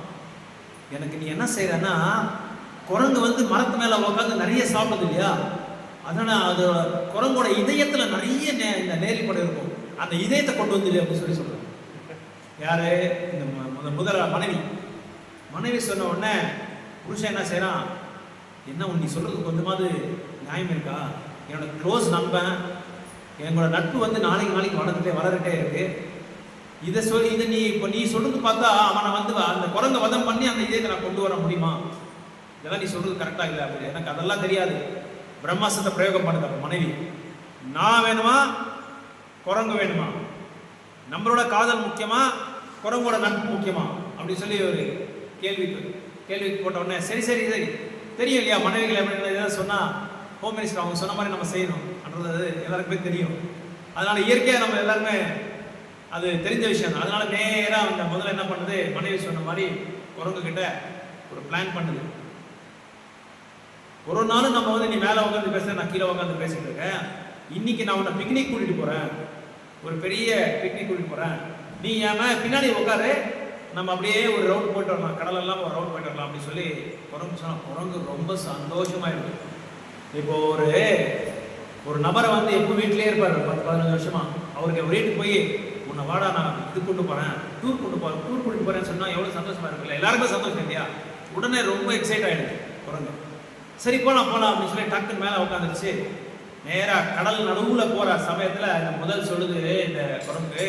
எனக்கு நீ என்ன செய்யறன்னா, குரங்கு வந்து மரத்து மேலே உட்காந்து நிறைய சாப்பிடுது இல்லையா, அதனால் அது குரங்கோட இதயத்தில் நிறைய இந்த நேர்லி பழம் இருக்கும், அந்த இதயத்தை கொண்டு வந்து இல்லையா அப்படின்னு சொல்லி சொல்கிறேன். யாரு? இந்த முதல மனைவி சொன்ன உடனே புருஷன் என்ன செய்யறான், என்ன நீ சொல்றது கொஞ்சமாவது நியாயம் இருக்கா, என்னோட க்ளோஸ் நண்பன், எங்களோட நட்பு வந்து நாளைக்கு வளர்ந்துட்டே இருக்கு, இதை நீ சொல்றது பார்த்தா அவனை வந்து அந்த குரங்கை வதம் பண்ணி அந்த இதயத்தை நான் கொண்டு வர முடியுமா, இதெல்லாம் நீ சொல்றது கரெக்டா இல்லை அப்படி, எனக்கு அதெல்லாம் தெரியாது. பிரம்மாஸ்திரத்தை பிரயோகம் பண்ணுது அப்ப மனைவி, நான் வேணுமா குரங்கு வேணுமா, நம்மளோட காதல் முக்கியமா குரங்கோட நட்பு முக்கியமா அப்படின்னு சொல்லி ஒரு கேள்வி போட்ட உடனே சரி தெரியும் இல்லையா, மனைவிகள் எப்படி ஏதாவது சொன்னா ஹோம் மினிஸ்டர் அவங்க சொன்ன மாதிரி நம்ம செய்யணும் அப்படின்றது எல்லாருக்குமே தெரியும். அதனால இயற்கையாக நம்ம எல்லாருமே அது தெரிஞ்ச விஷயம் தான். அதனால நேராக அந்த முதல்ல என்ன பண்ணுது, மனைவி சொன்ன மாதிரி குரங்கு கிட்ட ஒரு பிளான் பண்ணுது. ஒரு நாளும் நம்ம வந்து நீ மேலே உட்காந்து பேசுற, நான் கீழே உட்காந்து பேசிட்டு இருக்கேன், இன்னைக்கு நான் உன்னை பிக்னிக் கூட்டிட்டு போறேன், ஒரு பெரிய பிக்னிக் கூட்டிட்டு போறேன், நீ ஏமா பின்னாடி உட்காரு, நம்ம அப்படியே ஒரு ரவுண்ட் போயிட்டு வரலாம், கடலெல்லாம் ஒரு ரவுண்ட் போயிட்டு வரலாம் அப்படின்னு சொல்லி குரங்கு சொன்னா. குரங்கு ரொம்ப சந்தோஷமா இருக்கு. இப்போ ஒரு நபரை வந்து எப்போ வீட்டிலே இருப்பார் 10-15 வருஷமா, அவருக்கு வீட்டுக்கு போய் உன்னை வாடா நான் இது கொண்டு போறேன், டூர் கூட்டிட்டு போறேன்னு சொன்னா எவ்வளவு சந்தோஷமா இருக்குல்ல, எல்லாருக்கும் சந்தோஷம் இல்லையா, உடனே ரொம்ப எக்ஸைட் ஆயிடுது குரங்கு. சரி போலாம் அப்படின்னு சொல்லி டக்குன்னு மேலே உட்காந்துருச்சு. நேராக கடல் நடுவில் போகிற சமயத்தில் இந்த முதல் சொல்லுது இந்த குரங்கு,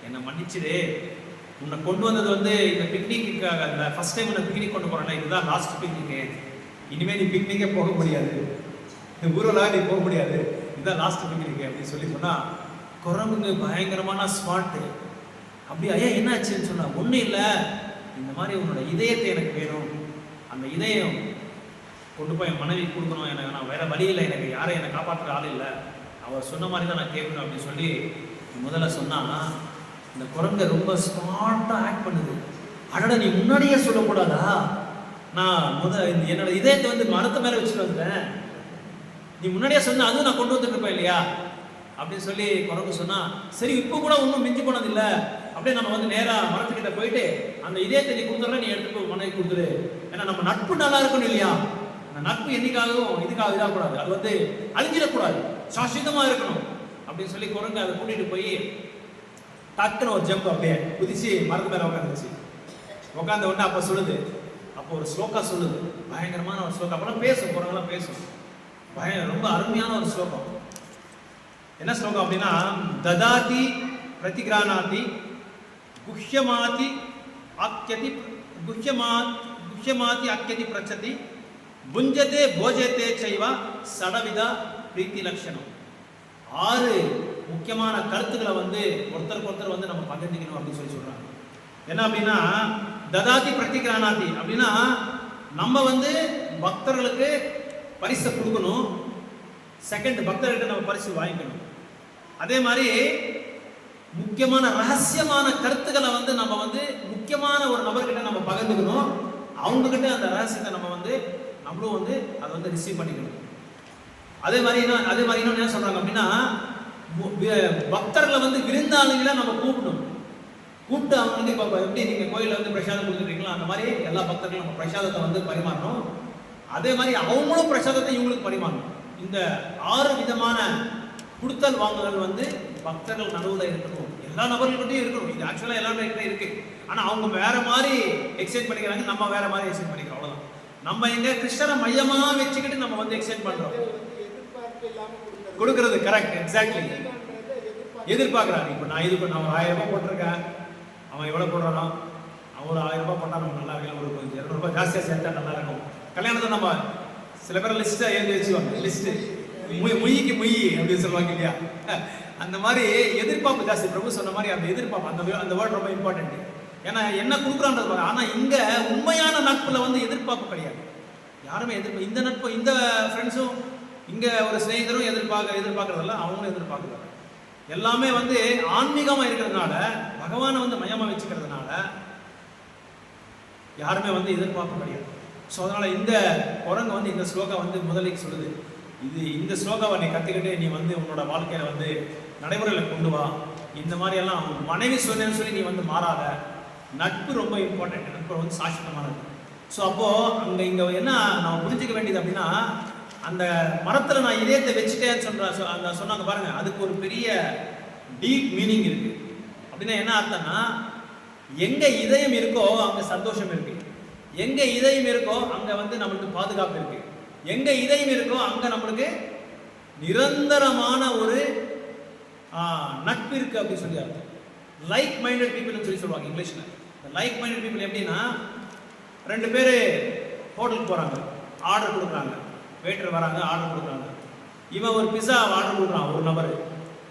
என்னை மன்னிச்சிடு, உன்னை கொண்டு வந்தது வந்து இந்த பிக்னிக்காக, அந்த ஃபர்ஸ்ட் டைம் உன்னை பிக்னிக் கொண்டு போகிறேன்னா இதுதான் லாஸ்ட் பிக்னிக்கு, இனிமேல் நீ பிக்னிக்கே போக முடியாது, இந்த ஊரெல்லாம் நீ போக முடியாது, இதுதான் லாஸ்ட் பிக்னிக்கு அப்படின்னு சொல்லி சொன்னால் குரங்குங்க பயங்கரமான ஸ்மார்ட்டு. அப்படி ஐயா என்ன ஆச்சுன்னு சொன்னால், ஒன்றும் இல்லை, இந்த மாதிரி உன்னோட இதயத்தை எனக்கு வேணும், அந்த இதயம் கொண்டு போய் என் மனைவி கொடுக்கணும், எனக்கு நான் வேற வழி இல்லை, எனக்கு யாரும் என்னை காப்பாற்றுற ஆள் இல்லை, அவர் சொன்ன மாதிரி தான் நான் கேட்கணும் அப்படின்னு சொல்லி முதல்ல சொன்னான்னா, இந்த குரங்கை ரொம்ப ஸ்மார்ட்டாக ஆக்ட் பண்ணுது. அடடா நீ முன்னாடியே சொல்லக்கூடாதா, நான் என்னோட இதயத்தை வந்து மரத்து மேலே வச்சுட்டு வந்தேன், நீ முன்னாடியே சொன்ன, அதுவும் நான் கொண்டு வந்துட்டு இருப்பேன் இல்லையா அப்படின்னு சொல்லி குரங்கு சொன்னா. சரி இப்போ கூட ஒன்றும் மிஞ்சி போனது இல்லை, அப்படியே நம்ம வந்து நேராக மரத்துக்கிட்ட போயிட்டு அந்த இதயத்தை நீ கொடுத்துற, நீ எடுத்து போய் மனைவி கொடுத்துரு. ஏன்னா நம்ம நட்பு நல்லா இருக்கணும் இல்லையா? அந்த நட்பு என்னைக்காகவும் இதுக்காக இதாகக்கூடாது, அது வந்து அழிஞ்சிடக்கூடாது, சாஸ்வதமா இருக்கணும் அப்படின்னு சொல்லி குரங்கு அதை கூட்டிட்டு போய் டக்குன்னு ஒரு ஜம்ப் அப்படியே குதிச்சு மரத்து மேல உட்காந்துச்சு. உட்காந்த உடனே அப்ப சொல்லுது, அப்போ ஒரு ஸ்லோகா சொல்லுது, பயங்கரமான ஒரு ஸ்லோகம். அப்பெல்லாம் பேசும், குரங்கெல்லாம் பேசும், ரொம்ப அருமையான ஒரு ஸ்லோகம். என்ன ஸ்லோகம் அப்படின்னா, ததாதி பிரதிகிரானாதி குஹ்யமாதி ஆக்யதி குஹ்யமாதி ஆக்யதி பிரச்சதி புஞ்சதே போஜதே சைவ சடவிதா பிரீத்தி லட்சணம். 6 முக்கியமான கருத்துக்களை வந்து ஒருத்தருக்கு ஒருத்தர் வந்து நம்ம பகிர்ந்துக்கணும் அப்படின்னு சொல்லி சொல்றாங்க. என்ன அப்படின்னா, ததாதி பிரதிகிரானாதி அப்படின்னா நம்ம வந்து பக்தர்களுக்கு பரிசை கொடுக்கணும், செகண்ட் பக்தர்கிட்ட நம்ம பரிசு வாங்கிக்கணும். அதே மாதிரி முக்கியமான ரகசியமான கருத்துக்களை வந்து நம்ம வந்து முக்கியமான ஒரு நபர்கிட்ட நம்ம பகிர்ந்துக்கணும், அவங்க கிட்ட அந்த ரகசியத்தை நம்ம வந்து நம்மளும் வந்து அதை வந்து ரிசீவ் பண்ணிக்கணும். அதே மாதிரி இன்னும் என்ன சொல்றாங்க அப்படின்னா, பக்தர்களை வந்து விருந்தாளிகளை நம்ம கூப்பிட்டு அவங்களுக்கு இப்போ எப்படி நீங்க கோயிலில் வந்து பிரசாதம் கொடுத்துருக்கீங்களோ அந்த மாதிரி எல்லா பக்தர்களும் நம்ம பிரசாதத்தை வந்து பரிமாறணும். அதே மாதிரி அவங்களும் பிரசாதத்தை இவங்களுக்கு பரிமாறணும். இந்த 6 விதமான கொடுத்தல் வாங்குதல் வந்து பக்தர்கள் நடுவில் இருக்கணும், எல்லா நபர்கள்கிட்டையும் இருக்கணும். இது ஆக்சுவலாக எல்லாருக்கிட்ட இருக்கு, ஆனால் அவங்க வேற மாதிரி எக்ஸ்சேஞ்ச் பண்ணிக்கிறாங்க, நம்ம வேற மாதிரி எக்ஸ்சேஞ்ச் பண்ணிக்கிறோம். அவ்வளோதான். நம்ம எங்க கிருஷ்ணரை மையமாக வச்சுக்கிட்டு நம்ம வந்து எக்ஸ்சேஞ்ச் பண்றோம், கொடுக்கறது. Correct, exactly. எதிர்பார்க்குறாங்க. இப்போ நான் ஒரு 1000 ரூபாய் போட்டிருக்கேன், அவன் எவ்வளோ போடுறானோ, அவன் ஒரு 1000 ரூபாய் போட்டால் நம்ம நல்லா இருக்கலாம், ஒரு கொஞ்சம் 200 ரூபாய் ஜாஸ்தியாக சேர்த்தா நல்லா இருக்கும். கல்யாணத்தை நம்ம சில பேர் லிஸ்ட்டை எழுதி வச்சுக்குவாங்க, லிஸ்ட்டு முய்க்கு முய் அப்படின்னு சொல்லுவாங்க இல்லையா? அந்த மாதிரி எதிர்பார்ப்பு ஜாஸ்தி. பிரபு சொன்ன மாதிரி அந்த எதிர்பார்ப்பு, அந்த வேர்ட் ரொம்ப இம்பார்ட்டன்ட். ஏன்னா என்ன கொடுக்குறான்றது. ஆனால் இங்க உண்மையான நட்புல வந்து எதிர்பார்ப்பு கிடையாது, யாருமே இந்த நட்பு, இந்த ஃப்ரெண்ட்ஸும், இங்க ஒரு ஸ்நேகிதரும் எதிர்பார்க்கறதில்ல, அவங்களும் எதிர்பார்க்கறது எல்லாமே வந்து ஆன்மீகமா இருக்கிறதுனால, பகவானை வந்து மையமா வச்சுக்கிறதுனால யாருமே வந்து எதிர்பார்க்க கிடையாது. ஸோ அதனால இந்த குரங்கு வந்து இந்த ஸ்லோகா வந்து முதலில் சொல்லுது, இந்த ஸ்லோகாவை நீ கற்றுக்கிட்டு நீ வந்து உன்னோட வாழ்க்கையில வந்து நடைமுறையில் கொண்டு வா. இந்த மாதிரி எல்லாம் மனைவி சொன்னேன்னு சொல்லி நீ வந்து மாறாத. நட்பு ரொம்ப இம்பார்ட்டன்ட், நட்பு வந்து சாட்சியமானது. ஸோ அப்போ இங்க என்ன நான் புரிஞ்சுக்க வேண்டியது அப்படின்னா, அந்த மரத்துல நான் இதயத்தை வச்சுட்டேன்னு சொன்னாங்க பாருங்க, அதுக்கு ஒரு பெரிய டீப் மீனிங் இருக்கு. அப்படின்னா என்ன அர்த்தம்னா, எங்க இதயம் இருக்கோ அங்க சந்தோஷம் இருக்கு, எங்க இதயம் இருக்கோ அங்க வந்து நம்மளுக்கு பாதுகாப்பு இருக்கு, எங்க இதயம் இருக்கோ அங்க நம்மளுக்கு நிரந்தரமான ஒரு நட்பு இருக்கு அப்படின்னு சொல்லி அர்த்தம். லைக் மைண்டட் பீப்புள்னு சொல்லி சொல்லுவாங்க இங்கிலீஷ்ல. லைக் மைண்டட் பீப்புள் எப்படின்னா, 2 பேர் ஹோட்டலுக்கு போறாங்க, ஆர்டர் கொடுக்குறாங்க, வெயிட்டர் வராங்க, ஆர்டர் கொடுக்குறாங்க. இவன் ஒரு பிஸா ஆர்டர் கொடுக்குறான் ஒரு நபர்,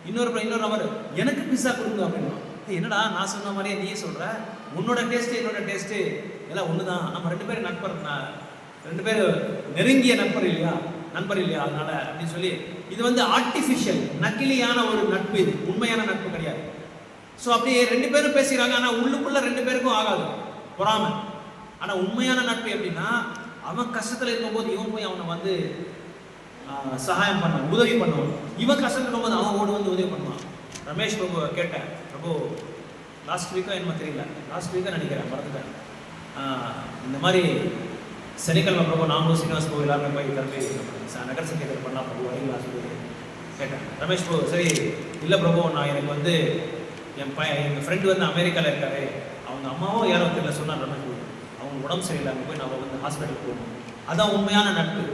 இன்னொரு நபர் எனக்கு பிஸா கொடுங்க அப்படின்னா, என்னடா நான் சொன்ன மாதிரியே நீ சொல்ற, உன்னோட டேஸ்ட் என்னோட டேஸ்ட் எல்லாம் ஒண்ணுதான், நம்ம 2 பேரும் நண்பர், 2 பேர் நெருங்கிய நண்பர் இல்லையா, அதனால அப்படின்னு சொல்லி, இது வந்து ஆர்டிஃபிஷியல் நக்கிலியான ஒரு நட்பு, இது உண்மையான நட்பு கிடையாது. ஸோ அப்படியே 2 பேரும் பேசுகிறாங்க, ஆனால் உள்ளுக்குள்ள 2 பேருக்கும் ஆகாது பொறாமை. ஆனால் உண்மையான நட்பு எப்படின்னா, அவன் கஷ்டத்தில் இருக்கும்போது இவன் போய் அவனை வந்து சகாயம் பண்ணுவான், உதவி பண்ணுவான். இவன் கஷ்டத்தில் இருக்கும்போது அவன் ஓடி வந்து உதவி பண்ணுவான். ரமேஷ் பிரபு கேட்டேன், பிரபு லாஸ்ட் வீக்கோ என்னமோ தெரியல, லாஸ்ட் வீக்காக நினைக்கிறேன், மறந்துட்டேன். இந்த மாதிரி சனிக்கிழமை பிரபு நாமளும் சீனிவாஸ் பிரபு எல்லாருமே போய் கிளம்பி நகர சங்கீதம் பண்ணலாம் பிரபு வரீங்களா சொல்லி கேட்டேன். ரமேஷ் பிரபு சரி இல்லை பிரபு, நான் எனக்கு வந்து எங்கள் ஃப்ரெண்டு வந்து அமெரிக்காவில் இருக்காரு, அவங்க அம்மாவும் யாரோ தெரியல சொன்னார் ரமேஷ் பிரபு, அவங்க உடம்பு சரியில்லை, அங்கே போய் நம்ம வந்து ஹாஸ்பிட்டலுக்கு போகணும். அதான் உண்மையான நட்பு.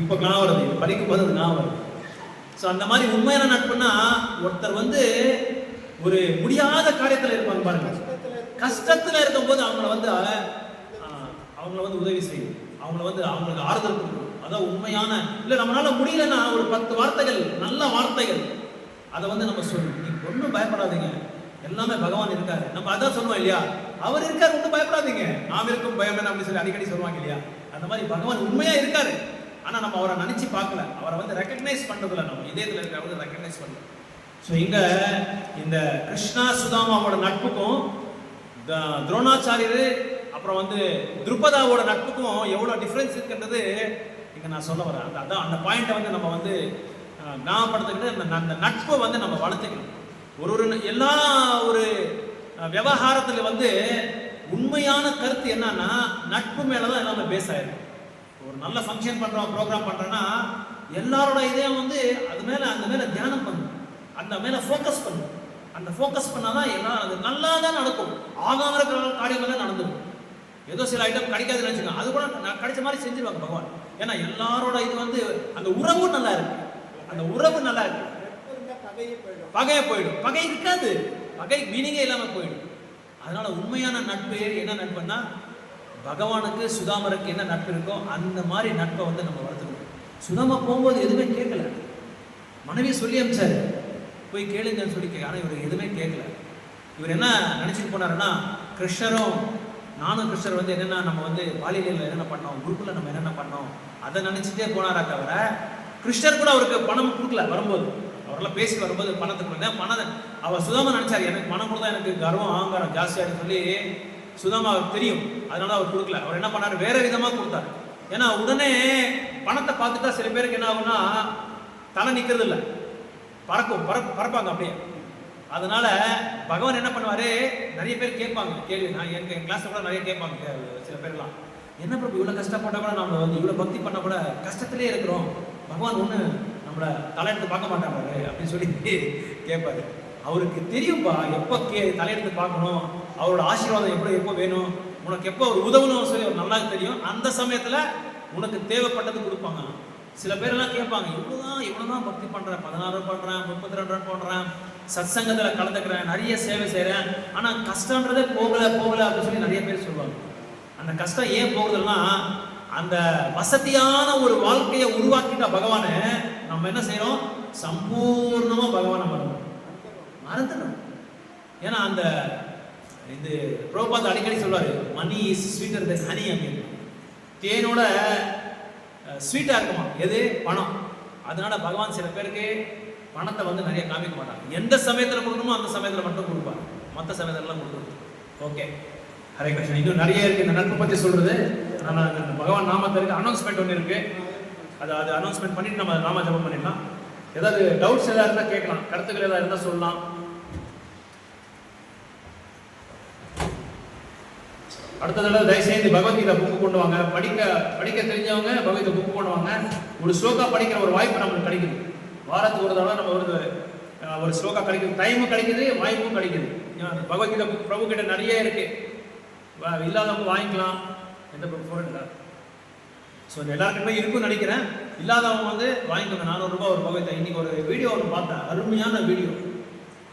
இப்போ காண வருது, இது படிக்கும் போது அது நான் வருது. ஸோ அந்த மாதிரி உண்மையான நட்புனா, ஒருத்தர் வந்து ஒரு முடியாத காரியத்தில் இருப்பாங்க பாருங்க, கஷ்டத்தில் இருக்கும்போது அவங்கள வந்து உதவி செய்யும், அவங்களுக்கு ஆறுதல் கொடுக்கும். அதான் உண்மையான. இல்லை நம்மளால முடியலன்னா ஒரு 10 வார்த்தைகள், நல்ல வார்த்தைகள், அதை வந்து நம்ம சொல்லணும். நீங்க ஒன்றும் பயப்படாதீங்க, எல்லாமே பகவான் இருக்காரு. நம்ம அதான் சொல்லுவோம் இல்லையா, அவர் இருக்காரு, ஒன்றும் பயப்படாதீங்க, நாம் இருக்கும் பயம் என்ன அப்படின்னு சொல்லி அடிக்கடி சொல்லுவாங்க இல்லையா. அந்த மாதிரி பகவான் உண்மையா இருக்காரு, ஆனா நம்ம அவரை நினைச்சு பார்க்கல, அவரை வந்து ரெக்கக்னைஸ் பண்றதுல, நம்ம இதயத்தில் இருக்கிறவங்க ரெக்கக்னைஸ் பண்ணல. ஸோ இங்க இந்த கிருஷ்ணா சுதாமாவோட நட்புக்கும் துரோணாச்சாரியர் அப்புறம் வந்து துருபதாவோட நட்புக்கும் எவ்வளோ டிஃப்ரென்ஸ் இருக்குன்றது இங்கே நான் சொல்ல வரேன். அதான் அந்த பாயிண்ட்டை வந்து நம்ம வந்து ஞாபகப்படுத்திக்கிட்டு அந்த நட்பை வந்து நம்ம வளர்த்துக்கணும். எல்லா ஒரு விவகாரத்தில் வந்து உண்மையான கருத்து என்னன்னா நட்பு மேலதான் எல்லாமே பேஸ் ஆயிருக்கு. ஒரு நல்ல ஃபங்க்ஷன் பண்றோம், ப்ரோக்ராம் பண்றோம்னா எல்லாரோட இதையும் வந்து அது மேல அந்த மேல தியானம் பண்ணும், அந்த மேல ஃபோக்கஸ் பண்ணும். அந்த ஃபோக்கஸ் பண்ணாதான் எல்லாம் அது நல்லா தான் நடக்கும். ஆகாம இருக்கிற காரியங்கள் தான் நடந்துடும். ஏதோ சில ஐட்டம் கிடைக்காதுன்னு நினைச்சுக்கோங்க, அது கூட கிடைச்ச மாதிரி செஞ்சிருவாங்க பகவான். ஏன்னா எல்லாரோட இது வந்து அந்த உறவு நல்லா இருக்கு, அந்த உறவு நல்லா இருக்கு. பகைய போயிடும், பகை இருக்காது, பகை மீனிங்கே இல்லாம போயிடும். அதனால உண்மையான நட்பு என்ன நட்புன்னா பகவானுக்கு சுதாமருக்கு என்ன நட்பு இருக்கோ அந்த மாதிரி நட்பை வந்து நம்ம வளர்த்துக்கணும். சுதாமா போகும்போது எதுவுமே கேட்கல, மனைவி சொல்லி அனுப்பிச்சாரு போய் கேளுங்கன்னு சொல்லி கேட்க, ஆனால் இவர் எதுவுமே கேட்கல. இவர் என்ன நினச்சிட்டு போனாருன்னா கிருஷ்ணரும் நானும் கிருஷ்ணர் வந்து என்னென்ன நம்ம வந்து பாலியலில் என்னென்ன பண்ணோம், குரூப்பில் நம்ம என்னென்ன பண்ணோம் அதை நினச்சிட்டே போனாரா தவிர கிருஷ்ணர் கூட அவருக்கு பணம் கொடுக்கல. வரும்போது அவரெல்லாம் பேசி வரும்போது பணத்துக்கு பணம் அவர் சுதாமா நினச்சார் எனக்கு பணம் கொடுத்தா எனக்கு கர்வம் ஆங்காரம் ஜாஸ்தியாகின்னு சொல்லி சுதாமா தெரியும், அதனால அவர் கொடுக்கல. அவர் என்ன பண்ணார், வேற விதமாக கொடுத்தாரு. ஏன்னா உடனே பணத்தை பார்த்துட்டா சில பேருக்கு என்ன ஆகும்னா தலை நிற்கிறது இல்லை, பறப்பாங்க அப்படியே. அதனால பகவான் என்ன பண்ணுவாரு, நிறைய பேர் கேட்பாங்க கேள்வி. நான் என் கிளாஸ்ல கூட நிறைய கேட்பாங்க சில பேர்லாம், என்ன பிரபு இவ்வளோ கஷ்டப்பட்டா கூட நம்ம வந்து இவ்வளோ பக்தி பண்ண கூட கஷ்டத்திலே இருக்கிறோம், பகவான் ஒன்று நம்மளை தலையெடுத்து பார்க்க மாட்டாங்க அப்படின்னு சொல்லி கேட்பாரு. அவருக்கு தெரியும்பா எப்போ தலையெடுத்து பார்க்கணும், அவரோட ஆசீர்வாதம் எப்போ வேணும், உனக்கு எப்போ ஒரு உதவணும் சொல்லி அவர் நல்லா தெரியும். அந்த சமயத்தில் உனக்கு தேவைப்பட்டது கொடுப்பாங்க. சில பேரெல்லாம் கேட்பாங்க, இவ்வளோதான் பக்தி பண்ணுறேன், 16 பண்ணுறேன், 32 பண்ணுறேன், சத்சங்கத்தில் கலந்துக்கிறேன், நிறைய சேவை செய்கிறேன், ஆனால் கஷ்டன்றதே போகலை அப்படின்னு சொல்லி நிறைய பேர் சொல்லுவாங்க. அந்த கஷ்டம் ஏன் போகுதுன்னா அந்த வசதியான ஒரு வாழ்க்கையை உருவாக்கிட்ட பகவானை நம்ம என்ன செய்யறோம், சம்பூர்ணமாக பகவானை மறந்துடும். ஏன்னா அந்த இது பிரபுபாத் அடிக்கடி சொல்வாரு, money is sweeter than honey அப்படின்னு. தேனோட ஸ்வீட்டாக இருக்குமா எது, பணம். அதனால பகவான் சில பேருக்கு பணத்தை வந்து நிறைய காமிக்க மாட்டாங்க. எந்த சமயத்தில் கொடுக்கணுமோ அந்த சமயத்தில் மட்டும் கொடுப்பாங்க, மற்ற சமயத்திலலாம் கொடுக்குறது. ஓகே, ஹரே கிருஷ்ணன். இன்னும் நிறைய இருக்கு இந்த நட்பை பற்றி சொல்றது. ஆனால் பகவான் நாமத்திற்கு அனௌன்ஸ்மெண்ட் ஒன்று இருக்கு, அது அனௌன்ஸ்மெண்ட் பண்ணிட்டு நம்ம நாம ஜபம் பண்ணிடலாம். ஏதாவது டவுட்ஸ் ஏதாவது இருந்தால் கேட்கலாம், கருத்துக்கள் ஏதாவது இருந்தால் சொல்லலாம். அடுத்த தடவை தயவுசெய்து பகவத்கீதை புக்கு கொண்டு வாங்க. படிக்க தெரிஞ்சவங்க பகவத்கீதை புக்கு கொண்டு வாங்க. ஒரு ஸ்லோகா படிக்கிற ஒரு வாய்ப்பு நம்மளுக்கு கிடைக்குது. வாரத்துக்கு ஒரு தடவை நம்ம ஒரு ஸ்லோகா கிடைக்குது, டைமும் கிடைக்குது, வாய்ப்பும் கிடைக்குது. பகவத்கீதை புக் பிரபு கிட்ட நிறைய இருக்கு, இல்லாதவங்க வாங்கிக்கலாம். எந்த புக் போகிறேன் ஸோ எல்லாருக்குமே இருக்குன்னு நினைக்கிறேன். இல்லாதவங்க வந்து வாங்கிக்கோங்க. 400 ரூபாய் ஒரு பகவத்கீதை. இன்னைக்கு ஒரு வீடியோ ஒன்று பார்த்தேன், அருமையான வீடியோ.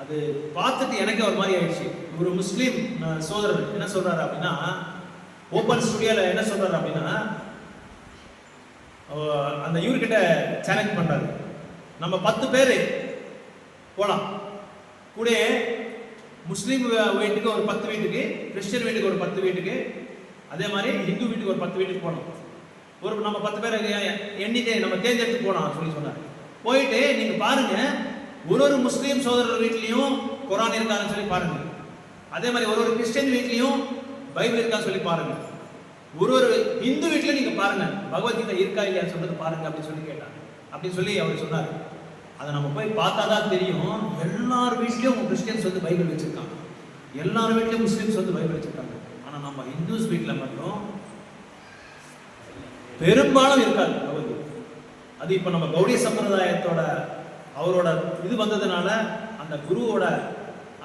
அது பார்த்துட்டு எனக்கே ஒரு மாதிரி ஆயிடுச்சு. ஒரு முஸ்லீம் சோதரர் என்ன சொல்றாரு அப்படின்னா, ஓப்பன் ஸ்டுடியோல என்ன சொல்றாரு அப்படின்னா, அந்த இவர்கிட்ட சேலஞ்ச் பண்றாரு, நம்ம 10 பேர் போலாம் கூட, முஸ்லீம் வீட்டுக்கு ஒரு 10 வீட்டுக்கு, கிறிஸ்டியன் வீட்டுக்கு ஒரு 10 வீட்டுக்கு, அதே மாதிரி இந்து வீட்டுக்கு ஒரு 10 வீட்டுக்கு போனோம். நம்ம 10 பேரை எண்ணிட்டு நம்ம தேர்ந்தெடுத்து போனோம் சொல்லி சொன்னார். போயிட்டு நீங்க பாருங்க, ஒரு முஸ்லீம் சோதரர் வீட்லையும் குரான் இருக்கான்னு சொல்லி பாருங்க, அதே மாதிரி ஒரு கிறிஸ்டியன் வீட்லையும் பைபிள் இருக்கான்னு சொல்லி பாருங்க, ஒரு இந்து வீட்லையும் நீங்க பாருங்க பகவத்கீதை இருக்கா இல்லையான்னு சொல்றது பாருங்க அப்படின்னு சொல்லி கேட்டாங்க. அப்படின்னு சொல்லி அவர் சொன்னார். அதை நம்ம போய் பார்த்தா தான் தெரியும், எல்லார் வீட்லையும் கிறிஸ்டியன்ஸ் வந்து பைபிள் வச்சிருக்காங்க, எல்லார் வீட்லையும் முஸ்லீம்ஸ் வந்து பைபிள் வச்சிருக்காங்க. ஆனால் நம்ம இந்துஸ் வீட்டில் மட்டும் பெரும்பாலும் இருக்காது பகவத்கீதை. அது இப்போ நம்ம கௌடிய சம்பிரதாயத்தோட அவரோட இது வந்ததுனால, அந்த குருவோட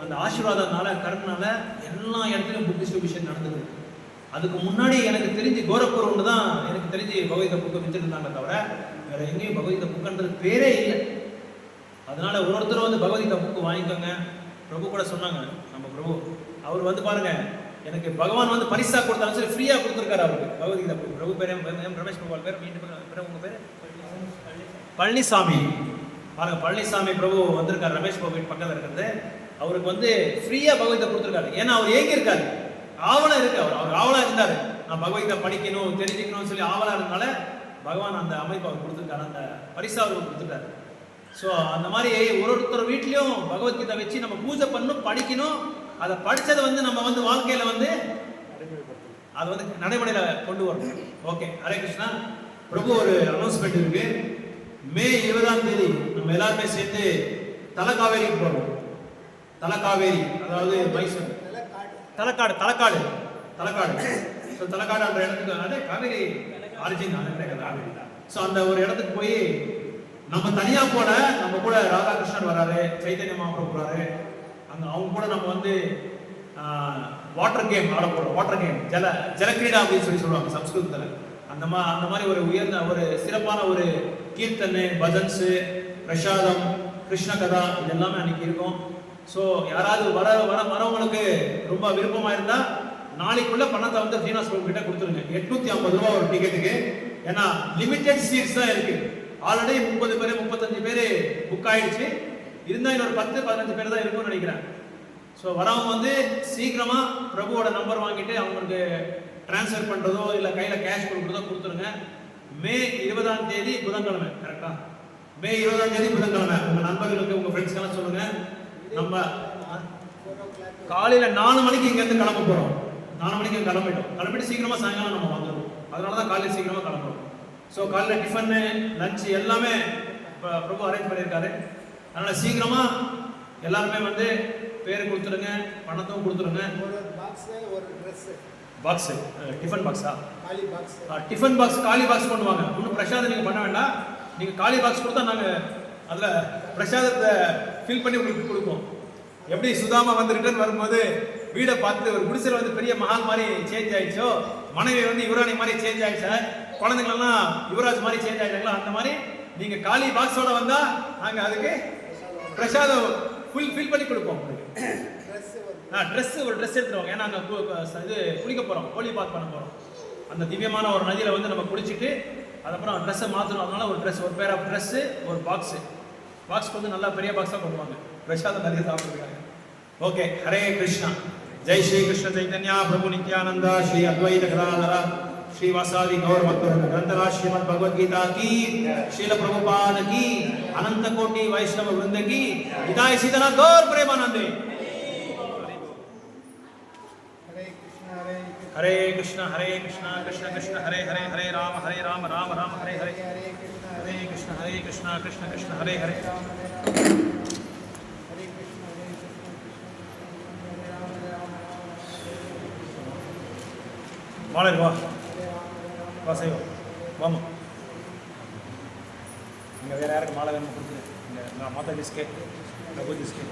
அந்த ஆசீர்வாதத்தினால கருணைனால எல்லா இடத்துலையும் புக் டிஸ்ட்ரிபியூஷன் நடந்தது. அதுக்கு முன்னாடி எனக்கு தெரிஞ்சு கோரப்பூர் ஒன்று தான் எனக்கு தெரிஞ்சு பகவத்கீதை புக்கை வித்துருந்தாங்க தவிர வேற எங்கேயும் பகவத்கீதை புக்குன்றது பேரே இல்லை. அதனால ஒருத்தர் வந்து பகவத்கீதை புக்கு வாங்கிக்கோங்க. பிரபு கூட சொன்னாங்க, நம்ம பிரபு அவர் வந்து பாருங்க, எனக்கு பகவான் வந்து பரிசா கொடுத்தாலும் சரி ஃப்ரீயாக கொடுத்துருக்காரு அவருக்கு பகவத்கீதை புக். பிரபு பேர் ரமேஷ் கோபால் பேர், உங்க பேர் பழனிசாமி. பாருங்க, பழனிசாமி பிரபு வந்திருக்காரு, ரமேஷ் பாபு வீட்டு பக்கத்தில் இருக்கிறது. அவருக்கு வந்து ஃப்ரீயா பகவத்கீதை கொடுத்துருக்காரு. ஏன்னா அவர் ஏங்கி இருக்காரு, ஆவலா இருக்கு. அவர் ஆவலா இருந்தாரு, நான் பகவத்கீதை படிக்கணும் தெரிஞ்சுக்கணும்னு சொல்லி ஆவலா இருந்தனால பகவான் அந்த அமைப்பு அவர் கொடுத்துருக்காரு, அந்த பரிசா அவருக்கு கொடுத்துருக்காரு. ஸோ அந்த மாதிரி ஒருத்தர் வீட்லையும் பகவத்கீதை வச்சு நம்ம பூஜை பண்ணணும், படிக்கணும். அதை படித்ததை வந்து நம்ம வந்து வாழ்க்கையில வந்து அதை வந்து நடைமுறையில கொண்டு வரணும். ஓகே, ஹரே கிருஷ்ணா. பிரபு ஒரு அனௌன்ஸ்மெண்ட் இருக்கு. மே 20ஆம் தேதி நம்ம எல்லாருமே சேர்ந்து தலக்காவேரிக்கு போறோம். தலக்காவேரி அதாவது மைசூர், தலக்காடு தலைக்காடு. ஸோ தலைக்காடுன்ற இடத்துக்கு அதே காவேரி ஆரிஜின் காவேரி தான். ஸோ அந்த ஒரு இடத்துக்கு போய் நம்ம தனியா போல, நம்ம கூட ராதாகிருஷ்ணன் வராரு, சைத்தன்ய மகாபிரபு வராரு, அங்க அவங்க கூட நம்ம வந்து வாட்டர் கேம் ஆட போறோம். வாட்டர் கேம் ஜலக்கிரீடா அப்படின்னு சொல்லுவாங்க சம்ஸ்கிருதத்தில். அந்த மாதிரி ஒரு உயர்ந்த ஒரு சிறப்பான ஒரு கீர்த்தனை, பஜன்ஸு, பிரசாதம், கிருஷ்ண கதா இது எல்லாமே அன்னைக்கு இருக்கும். ஸோ யாராவது வரவங்களுக்கு ரொம்ப விருப்பமாக இருந்தால் நாளைக்குள்ள பணத்தை வந்து ஸ்ரீனிவாஸ் பிரபு கிட்ட கொடுத்துருங்க. 850 ரூபா ஒரு டிக்கெட்டுக்கு. ஏன்னா லிமிடெட் சீட்ஸ் தான் இருக்கு. ஆல்ரெடி 30 பேர் 35 பேர் புக் ஆயிடுச்சு. இருந்தால் இன்னொரு 10-15 பேர் தான் இருக்கும்னு நினைக்கிறேன். ஸோ வரவங்க வந்து சீக்கிரமா பிரபுவோட நம்பர் வாங்கிட்டு அவங்களுக்கு டிரான்ஸ்ஃபர் பண்றதோ இல்லை கையில் கேஷ் கொடுக்குறதோ கொடுத்துருங்க. மே 20ஆம் தேதி புதன்கிழமை, கரெக்டா? மே 20ஆம் தேதி புதன்கிழமை உங்க நண்பர்களுக்கு உங்க ஃப்ரெண்ட்ஸ்க்கெல்லாம் சொல்லுங்க. நம்ம காலையில 4 மணிக்கு இங்கேருந்து கிளம்ப போறோம். 4 மணிக்கு கிளம்பிட்டு சீக்கிரமா சாயங்காலம் நம்ம வந்துடுவோம். அதனால தான் காலையில் சீக்கிரமா கிளம்புறோம். ஸோ காலையில் டிஃபனு, லஞ்ச் எல்லாமே பிரபு அரேஞ்ச் பண்ணியிருக்காரு. அதனால சீக்கிரமா எல்லாருமே வந்து பேர் கொடுத்துருங்க, பணத்தும் கொடுத்துருங்க. ஒரு பாக்ஸ், ஒரு ட்ரெஸ் பாக்ஸ், டிஃபன் பாக்ஸா? காலி பாக்ஸ். டிஃபன் பாக்ஸ், காலி பாக்ஸ் பண்ணுவாங்க. ஒன்றும் பிரசாதம் நீங்கள் பண்ண வேண்டாம். நீங்கள் காலி பாக்ஸ் கொடுத்தா நாங்கள் அதில் பிரசாதத்தை ஃபில் பண்ணி உங்களுக்கு கொடுப்போம். எப்படி சுதாமா வந்து ரிட்டர்ன் வரும்போது வீடை பார்த்து ஒரு குடிசையில் வந்து பெரிய மகான் மாதிரி சேஞ்ச் ஆயிடுச்சோ, மனைவி வந்து யுவராணி மாதிரி சேஞ்ச் ஆயிடுச்சா, குழந்தைங்களெல்லாம் யுவராஜ் மாதிரி சேஞ்ச் ஆயிட்டாங்களா, அந்த மாதிரி நீங்கள் காலி பாக்ஸோட வந்தால் நாங்கள் அதுக்கு பிரசாதம் ஃபில் பண்ணி கொடுப்போம். ட்ரெஸ் ஒரு ட்ரெஸ் எடுத்துருவாங்க. ஏன்னா நாங்கள் இது குளிக்க போகிறோம், ஹோலி பாத் பண்ண போகிறோம். அந்த திவ்யமான ஒரு நதியில் வந்து நம்ம குளிச்சுட்டு அதுக்கப்புறம் ட்ரெஸ்ஸை மாற்றணும். அதனால ஒரு ட்ரெஸ், ஒரு பேர் ஆஃப் ட்ரெஸ்ஸு, ஒரு பாக்ஸ்க்கு வந்து நல்லா பெரிய பாக்ஸாக கொண்டுவாங்க. பிரசாதம் நிறைய சாப்பிட்டுருக்காங்க. ஓகே, ஹரே கிருஷ்ணா. ஜெய் ஸ்ரீ கிருஷ்ண சைத்தன்யா பிரபு நித்யானந்தா ஸ்ரீ அத்வைத கதாதரா श्रीवासादि गौर भक्तवृंद ग्रंथराज श्रीमद् भगवद गीता की, श्रील प्रभुपाद की, अनंत कोटि वैष्णव वृंद की हिताय सीधना गौर प्रेमानंदे। हरे कृष्ण कृष्ण कृष्ण हरे हरे, हरे राम राम राम हरे हरे, हरे कृष्ण कृष्ण कृष्ण हरे हरे। மாலை வா வாசைவா வாமா. இங்கே வேறு யாருக்கு மாலை வேணும் கொடுத்துரு. இங்கே நான் மாதா டிஸ்கே லகு டிஸ்கே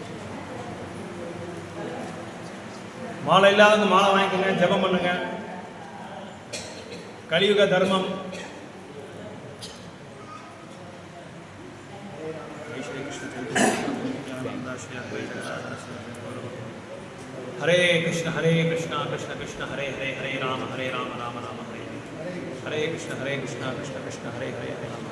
மாலை இல்லாதவங்க மாலை வாங்கிக்கோங்க, ஜெபம் பண்ணுங்க. கலியுக தர்மம். हरे कृष्ण कृष्ण कृष्ण हरे हरे, हरे राम राम राम हरे हरे, हरे कृष्ण कृष्ण कृष्ण हरे हरे, हरे राम।